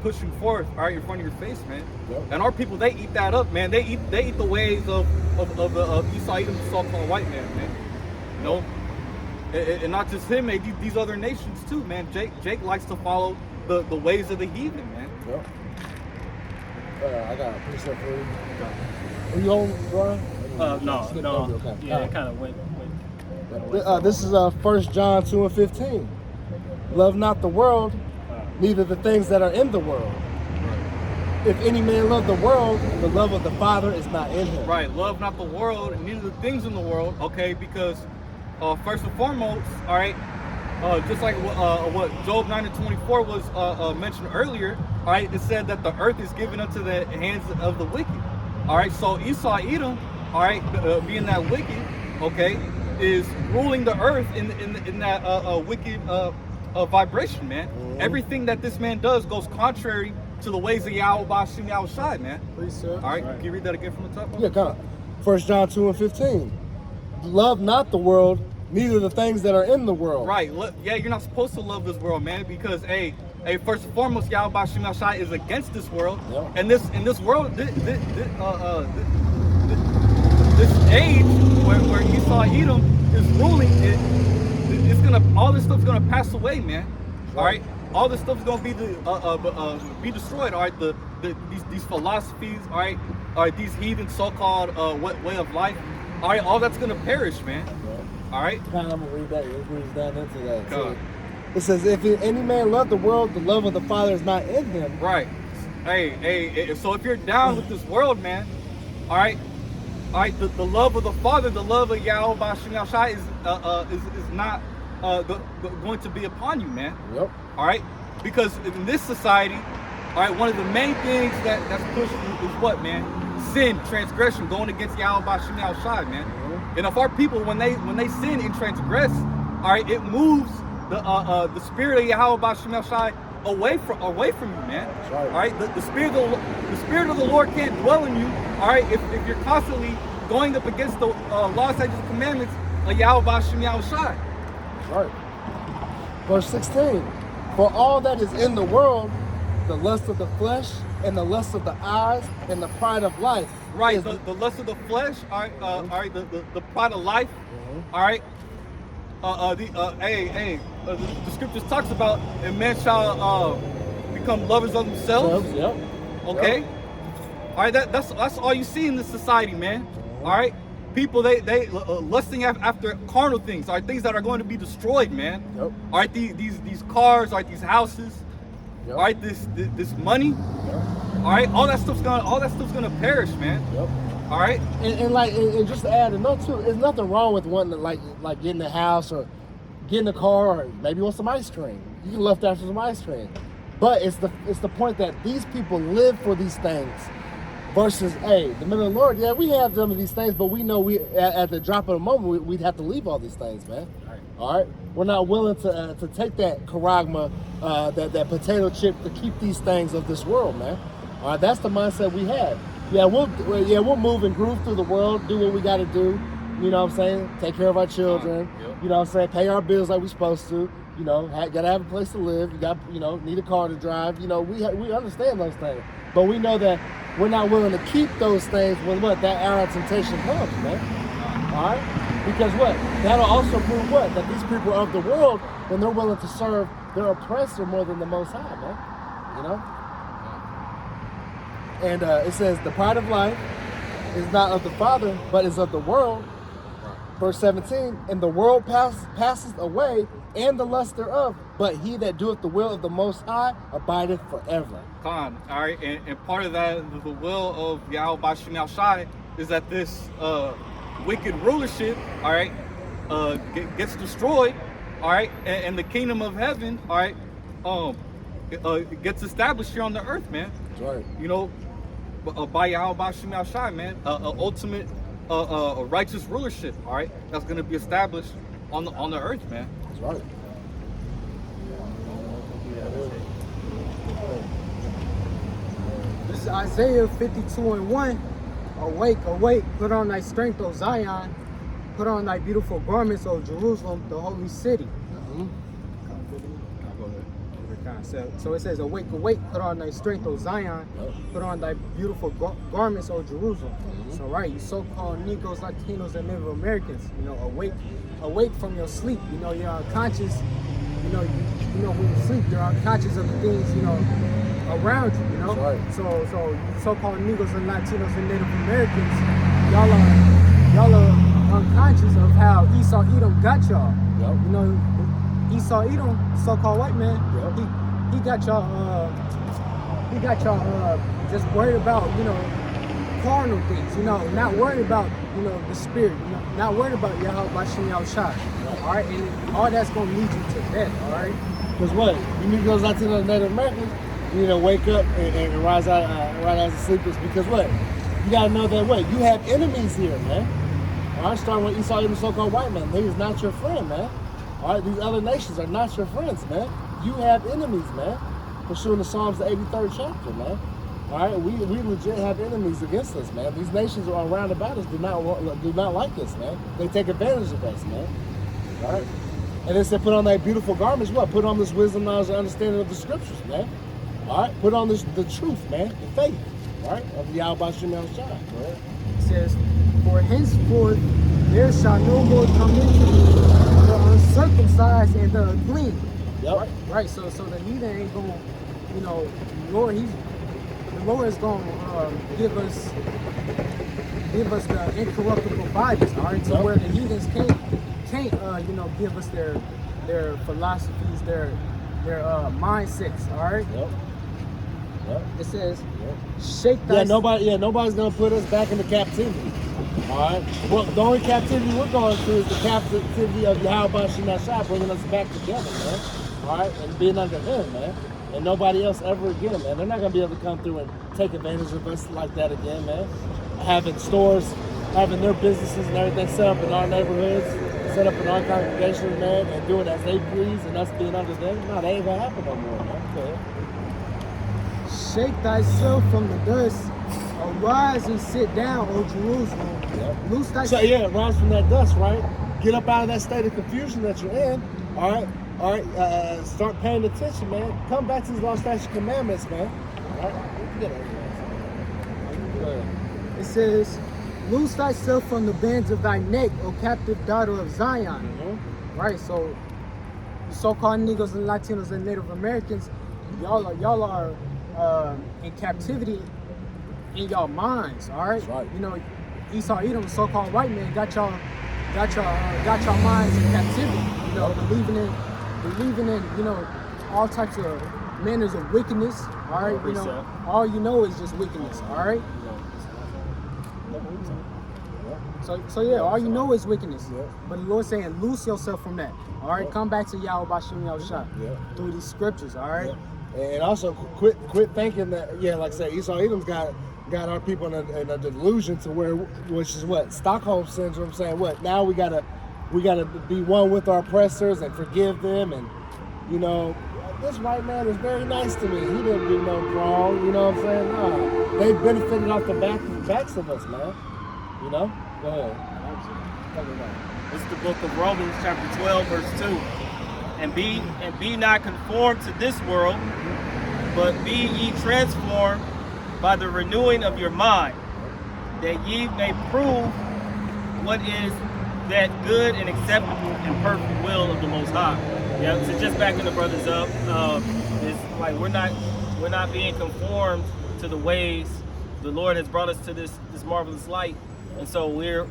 pushing forth, all right, in front of your face, man. Yep. And our people, they eat that up, man. They eat the ways of Esau, Edom, the so-called white man, man. You know, and not just him, man. These other nations too, man. Jake likes to follow the ways of the heathen, man. Yep. I got a precept for you. Are you home, Brian? No. Okay. Yeah, it kind of went. This is 1 John 2:15. Love not the world, neither the things that are in the world. If any man love the world, the love of the Father is not in him. Right, love not the world and neither the things in the world, okay, because first and foremost, all right, just like what Job 9:24 was mentioned earlier, all right, it said that the earth is given unto the hands of the wicked. All right, so Esau, Edom, all right, being that wicked, okay, is ruling the earth in that wicked vibration, man. Mm-hmm. Everything that this man does goes contrary to the ways of Yahweh Bashim Yahushai, man. Please, sir. All right, can you read that again from the top? Yeah, come on. 1 John 2:15. Love not the world, neither the things that are in the world. Right. Yeah, you're not supposed to love this world, man, because hey, first and foremost, Yahweh Bashim Yahushai is against this world, Yep. and this world, this age where Esau Edom is ruling, it's gonna, all this stuff's gonna pass away, man. All right, all this stuff's gonna be be destroyed. All right, these philosophies, all right, these heathen so-called way of life, all right, all that's gonna perish, man. All right. I'm gonna read that. It moves down into that. Go on. It says, "If any man love the world, the love of the Father is not in him." Right. Hey. So if you're down with this world, man, all right, the love of the Father, the love of Yahweh Bashim Yahushai is not going to be upon you, man. Yep. All right, because in this society, all right, one of the main things that's pushed is what, man? Sin, transgression, going against Yahweh Bashim Yahushai, man. Mm-hmm. And if our people, when they sin and transgress, all right, it moves the spirit of Yahweh Bashim Yahushai away from you, man. Right. All right, the spirit of the Lord can't dwell in you. All right, if you're constantly going up against the laws, statutes, and commandments of Yahweh Bashim Yahushai. Right. Verse 16. For all that is in the world, the lust of the flesh and the lust of the eyes and the pride of life. Right, the lust of the flesh, all right, all right, the pride of life, all right. The scriptures talks about, and men shall become lovers of themselves. Yep. Okay. Yep. All right, that's all you see in this society, man. All right, people they lusting after carnal things, all right, things that are going to be destroyed, man. Yep. All right, these cars, all right, these houses, Yep. all right, this money, Yep. all right, all that stuff's gonna perish, man. Yep. All right. And just to add a note too, there's nothing wrong with wanting to like getting a house or getting a car or maybe want some ice cream. You can left after some ice cream. But it's the point that these people live for these things versus, hey, the men of the Lord, yeah, we have some of these things, but we know we at the drop of a moment we'd have to leave all these things, man. All right, we're not willing to take that charagma, that potato chip to keep these things of this world, man. All right, that's the mindset we have. Yeah, we'll move and groove through the world, do what we got to do. You know what I'm saying? Take care of our children. Yep. You know what I'm saying? Pay our bills like we're supposed to. You know, gotta have a place to live. You got, need a car to drive. You know, we understand those things, but we know that we're not willing to keep those things when that hour of temptation comes, man. All right? Because that'll also prove that these people are of the world when they're willing to serve their oppressor more than the Most High, man. You know. And it says, the pride of life is not of the Father, but is of the world. Verse 17, and the world passes away, and the lust thereof, but he that doeth the will of the Most High abideth forever. All right, and part of that, the will of Yahweh Bashim Yahushai, is that this wicked rulership, all right, gets destroyed, all right, and the kingdom of heaven, all right, gets established here on the earth, man. That's right. You know, by Yahweh Shema Shai, man, ultimate righteous rulership, all right, that's going to be established on the earth, man. That's right. This is Isaiah 52:1. Awake, awake, put on thy strength, O Zion. Put on thy beautiful garments, O Jerusalem, the holy city. So it says, awake, awake, put on thy strength, O Zion. Put on thy beautiful garments, O Jerusalem. So right, you so-called Negroes, Latinos, and Native Americans, you know, awake from your sleep. You know, you're unconscious. You know, when you sleep, you're unconscious of the things, you know, around you, you know. Right. So so-called Negroes and Latinos and Native Americans, y'all are unconscious of how Esau Edom got y'all. Yep. You know, Esau Edom, so-called white man, Yep. he got y'all just worried about, you know, carnal things, you know, not worried about, you know, the spirit, you know, not worried about Yahweh Bashem Yahushua. All right, and all that's gonna lead you to death. All right. Because what? You need those Latinos and Native Americans, you need to wake up and rise out right as a sleepers. Because what? You gotta know that what? You have enemies here, man. All right, starting with Esau, even so-called white man. He is not your friend, man. All right, these other nations are not your friends, man. You have enemies, man. Pursuing the Psalms, the 83rd chapter, man. All right, we legit have enemies against us, man. These nations are around about us do not like us, man. They take advantage of us, man. All right. And then said, put on that beautiful garments. What? Put on this wisdom, knowledge, and understanding of the scriptures, man. All right. Put on the truth, man. The faith, all right, of Yahweh Shem Shai. Right? It says, for henceforth there shall no more come into me the uncircumcised and the unclean. Yep. Right. So the heathen ain't gonna, you know, the Lord is gonna give us the incorruptible bodies, all right, to where the heathens can't you know, give us their philosophies, their mindsets, all right. Yep. Yep. It says, Yep. shake thy nobody's gonna put us back into captivity. All right. Well, the only captivity we're going through is the captivity of Yahweh Shem Shai, bringing us back together, man. All right, and being under Him, man. And nobody else ever again, man. They're not gonna be able to come through and take advantage of us like that again, man. Having stores, having their businesses and everything set up in our neighborhoods, set up in our congregations, man, and do it as they please, and us being under them. No, that ain't gonna happen no more, man. Okay. Shake thyself from the dust, arise and sit down, O Jerusalem. Yep. Loose thy So yeah, rise from that dust, right? Get up out of that state of confusion that you're in. All right. All right, start paying attention, man. Come back to these law, statutes, commandments, man. All right, It says, loose thyself from the bands of thy neck, O captive daughter of Zion. Mm-hmm. Right, so so-called Negroes and Latinos and Native Americans, y'all are in captivity in y'all minds. All right, that's right. You know, Esau Edom, so-called white man, got y'all minds in captivity. You know, believing in, you know, all types of manners of wickedness, all right? You know, all you know is just wickedness, all right? So yeah, all you know is wickedness. But the Lord's saying, loose yourself from that, all right? Come back to Yahweh Bashem Yahushua through these scriptures, all right? And also, quit thinking that, like I said, Esau Edom's got our people in a delusion to where, which is what? Stockholm syndrome, saying what? Now we gotta be one with our oppressors and forgive them. And, you know, this white man is very nice to me. He didn't do no wrong, you know what I'm saying? No, they benefited off the backs of us, man. You know? Go ahead. This is the book of Romans, chapter 12, verse 2. And be not conformed to this world, but be ye transformed by the renewing of your mind, that ye may prove what is that good and acceptable and perfect will of the Most High. Yeah, so just backing the brothers up, it's like we're not being conformed to the ways the Lord has brought us to this marvelous light, and so we're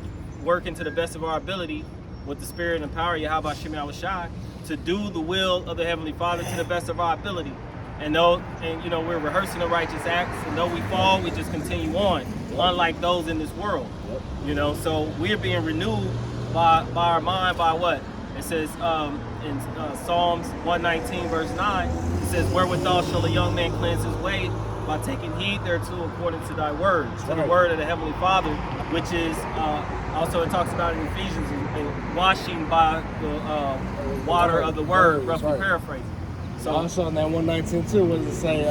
working to the best of our ability with the Spirit and power of Yahweh Shem Yahushua to do the will of the Heavenly Father to the best of our ability. And you know, we're rehearsing the righteous acts, and though we fall, we just continue on, unlike those in this world. You know, so we're being renewed by our mind by what? It says in Psalms 119 verse 9, it says, wherewithal shall a young man cleanse his way? By taking heed thereto according to thy word, to the word of the Heavenly Father, which is also it talks about in Ephesians, washing by the water of the word, roughly paraphrasing. So also in that 119 too, what does it say?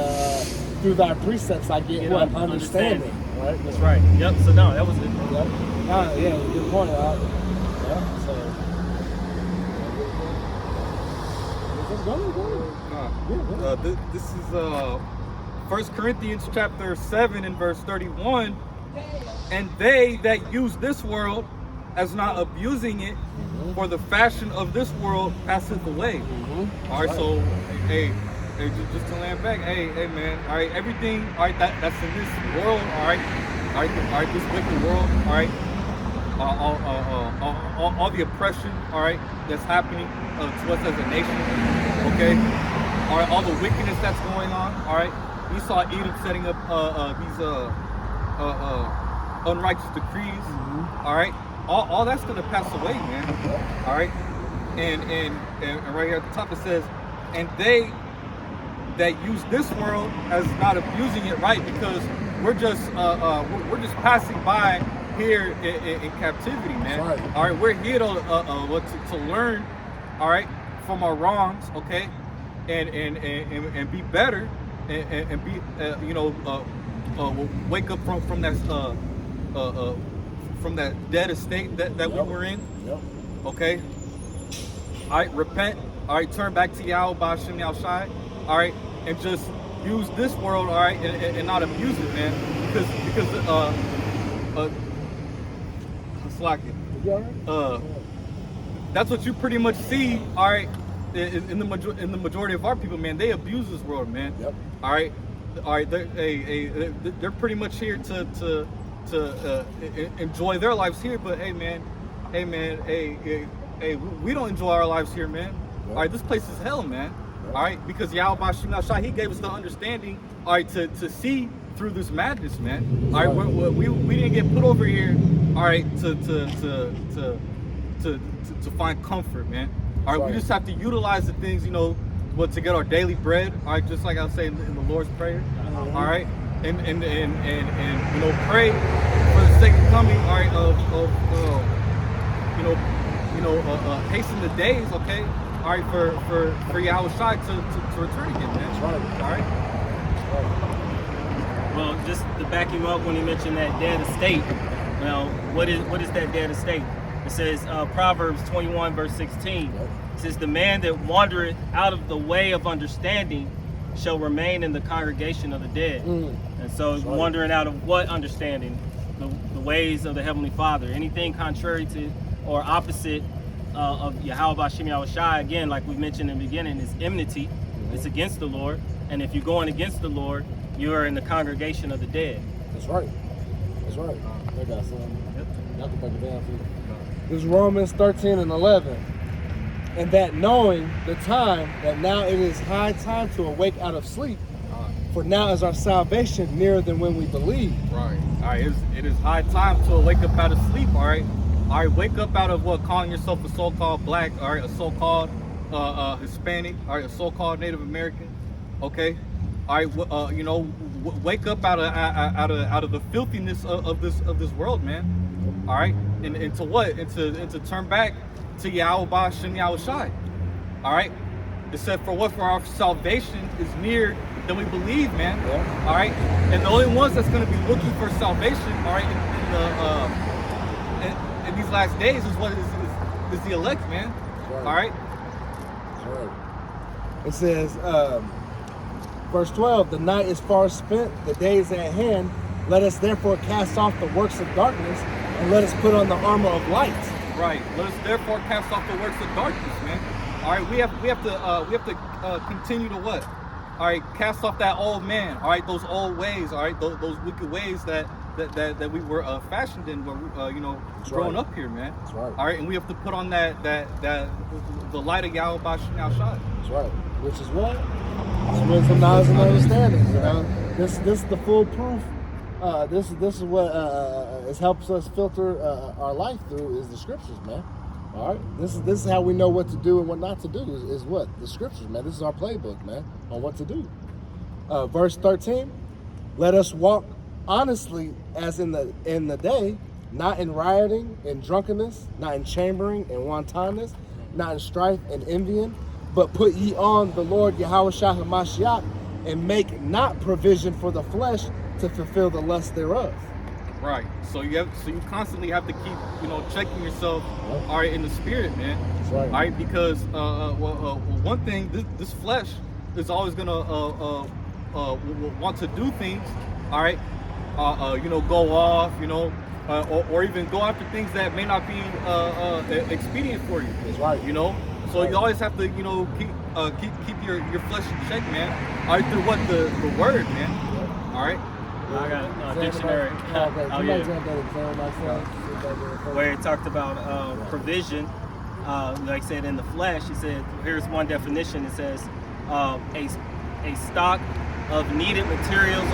Through thy precepts I get what? Understanding. Right? That's right. Yep. So no, that was it. Yep. Yeah, good point. Yeah, so this is 1 Corinthians chapter 7 and verse 31. And they that use this world as not abusing it, for the fashion of this world passeth away. All right, so hey, just to land back, hey man, all right, everything, all right, that's in this world, all right, this wicked world, all right, all the oppression, all right, that's happening to us as a nation, okay, all right, all the wickedness that's going on, all right. We saw Edom setting up these unrighteous decrees, all right. All that's gonna pass away, man. All right, and right here at the top it says, and they that use this world as not abusing it, right? Because we're just passing by here in captivity, man. Right. All right, we're here to learn, all right, from our wrongs, okay, and be better, and be wake up from that from that dead estate that we were in. Okay. All right, repent. All right, turn back to Yahweh Ba'Shem Yahushai. All right, and just use this world, all right, and not abuse it, man. Because it's like that's what you pretty much see, all right, in the majority of our people, man. They abuse this world, man. All right, they're pretty much here to enjoy their lives here, but hey, we don't enjoy our lives here, man. All right, this place is hell, man. All right, because Yahweh Ba'Shem Yahushua, he gave us the understanding, all right, to see through this madness, man. All right, we didn't get put over here, all right, to find comfort, man. All right, we just have to utilize the things, to get our daily bread. All right, just like I was saying in the Lord's Prayer. All right. And pray for the sake of coming, all right, hasten the days, okay, all right, for Yahweh Shai to return again, man. That's right. All right. Well, just to back him up when he mentioned that dead estate. Well, what is that dead estate? It says Proverbs 21 verse 16. It says, the man that wandereth out of the way of understanding shall remain in the congregation of the dead. And so wandering out of what understanding? The ways of the Heavenly Father. Anything contrary to or opposite of Yahweh Ba'Shem Yahushai, again, like we mentioned in the beginning, is enmity. It's against the Lord. And if you're going against the Lord, you are in the congregation of the dead. That's right. That's right. I got something. Y'all can break it down for you. This is Romans 13 and 11. And that knowing the time, that now it is high time to awake out of sleep. For now is our salvation nearer than when we believed. Right. All right. It is high time to wake up out of sleep. All right. All right. Wake up out of what? Calling yourself a so-called black. All right. A so-called Hispanic. All right. A so-called Native American. Okay. All right. Wake up out of the filthiness of this world, man. All right. And into what? Into turn back to Yahweh Ba'Shem Yahushai. All right. It said, for our salvation is near than we believe, man. All right. And the only ones that's going to be looking for salvation, all right, in these last days is the elect, man. All right. It says, verse 12, the night is far spent, the day is at hand. Let us therefore cast off the works of darkness and let us put on the armor of light. Right. Let us therefore cast off the works of darkness, man. All right. We have to continue to what? All right. Cast off that old man. All right. Those old ways. All right. Those wicked ways that we were fashioned in, growing up here, man. That's right. All right. And we have to put on the light of Yahweh Ba'Shem Yahushai. That's right. Which is what? It's wisdom, knowledge, and understanding. This is the full proof this is what it helps us filter our life through is the scriptures, man. All right, this is how we know what to do and what not to do is what the scriptures, man. This is our playbook, man, on what to do. Verse 13, let us walk honestly as in the day, not in rioting and drunkenness, not in chambering and wantonness, not in strife and envying, but put ye on the Lord Yahushua HaMashiach, and make not provision for the flesh to fulfill the lust thereof. Right. So you constantly have to keep, checking yourself, all right, in the spirit, man. That's right. All right, because one thing, this flesh is always gonna want to do things, all right, go off, or even go after things that may not be expedient for you. That's right. So you always have to, keep your flesh in check, man. All right, through what the word, man. All right. I got a dictionary. Where it talked about provision. Like I said, in the flesh, he said, here's one definition. It says a stock of needed materials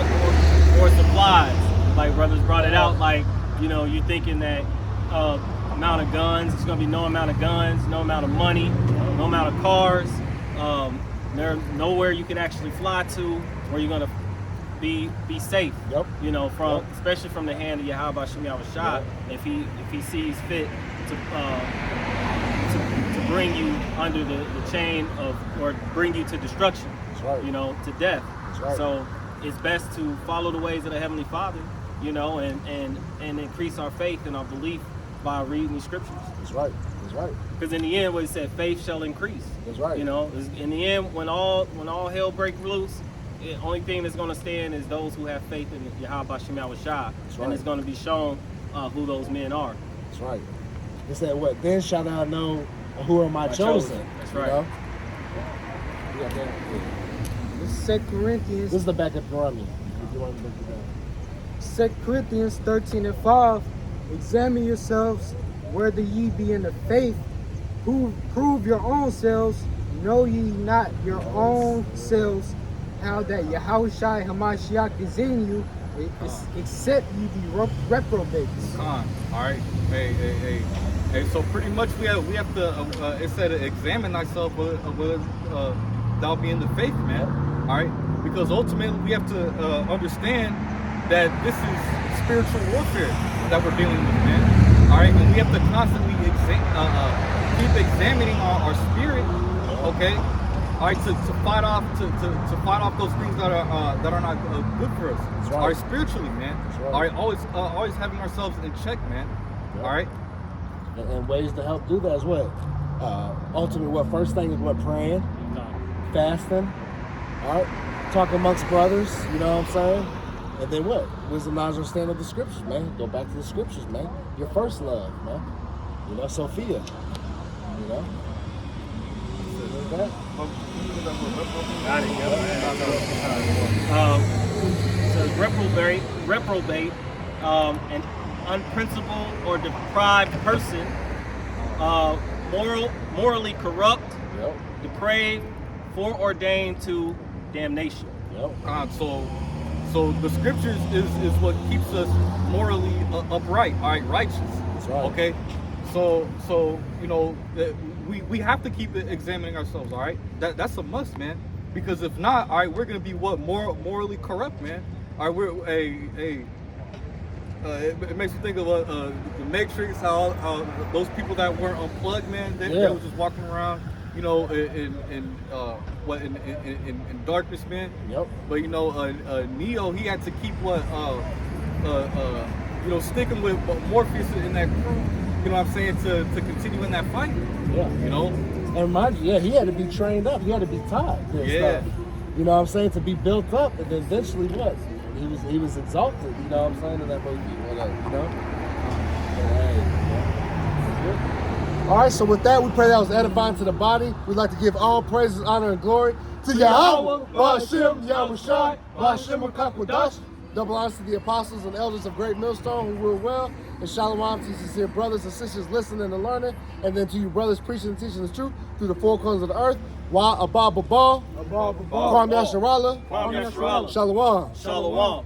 or supplies. Like brothers brought it out, like, you're thinking that amount of guns, it's going to be no amount of guns, no amount of money, no amount of cars. There's nowhere you can actually fly to where you're going to be safe. Yep. Especially from the hand of Yahweh Shem Yahushua. If he sees fit to bring you under the chain of, or bring you to destruction. That's right. To death. That's right. So it's best to follow the ways of the Heavenly Father, and increase our faith and our belief by reading the scriptures. That's right. That's right. Because in the end, what it said, faith shall increase. That's right. In the end, when all hell breaks loose, the only thing that's going to stand is those who have faith in Yahweh Shem Yahushua. Right. And it's going to be shown who those men are. That's right. It said, what? Then shall thou know who are my chosen. That's right. This is 2 Corinthians. This is the backup Deuteronomy, if you want to break it down. 2 Corinthians 13:5. Examine yourselves whether ye be in the faith. Prove your own selves. Know ye not your own selves how that Yahushua HaMashiach is in you, except ye be reprobates. All right. Hey. So pretty much we have to. It said examine thyself whether thou be in the faith, man. All right. Because ultimately we have to understand that this is spiritual warfare that we're dealing with, man. All right. And we have to constantly keep examining our spirit. Okay. All right, to fight off those things that are not good for us. That's right. All right, spiritually, man. That's right. All right, always having ourselves in check, man. Yep. All right. And ways to help do that is what? Ultimately, first thing is what? Praying, fasting. All right, talk amongst brothers. You know what I'm saying? And then what? Wisdom, knowledge, understanding of the scriptures, man. Go back to the scriptures, man. Your first love, man. Sophia. That. Got it. So reprobate, an unprincipled or deprived person, morally corrupt, depraved, foreordained to damnation. So the scriptures is what keeps us morally upright, all right, righteous. That's right. Okay. So we have to keep examining ourselves, all right? That's a must, man. Because if not, all right, we're gonna be morally corrupt, man. All right, it makes me think of the Matrix, how those people that weren't unplugged, man, they were just walking around, in darkness, man. Yep. But Neo, he had to keep sticking with Morpheus in that crew. You know what I'm saying, to continue in that fight. Yeah. And mind you, he had to be trained up. He had to be taught this stuff. You know what I'm saying? To be built up, and then eventually what? He was exalted. You know what I'm saying? In that movie, All right. So with that, we pray that was edifying to the body. We'd like to give all praises, honor, and glory to Yahweh, Ba'ashem, Yahushai, Ba'ashem Kakwadash. Double honors to the apostles and elders of Great Millstone who rule well. And shalom to sincere brothers and sisters listening and learning. And then to you brothers preaching and teaching the truth through the four corners of the earth. Wa Abba Babal. Kwam Yasharala. Kwam Yasharala. Shalom. Shalom.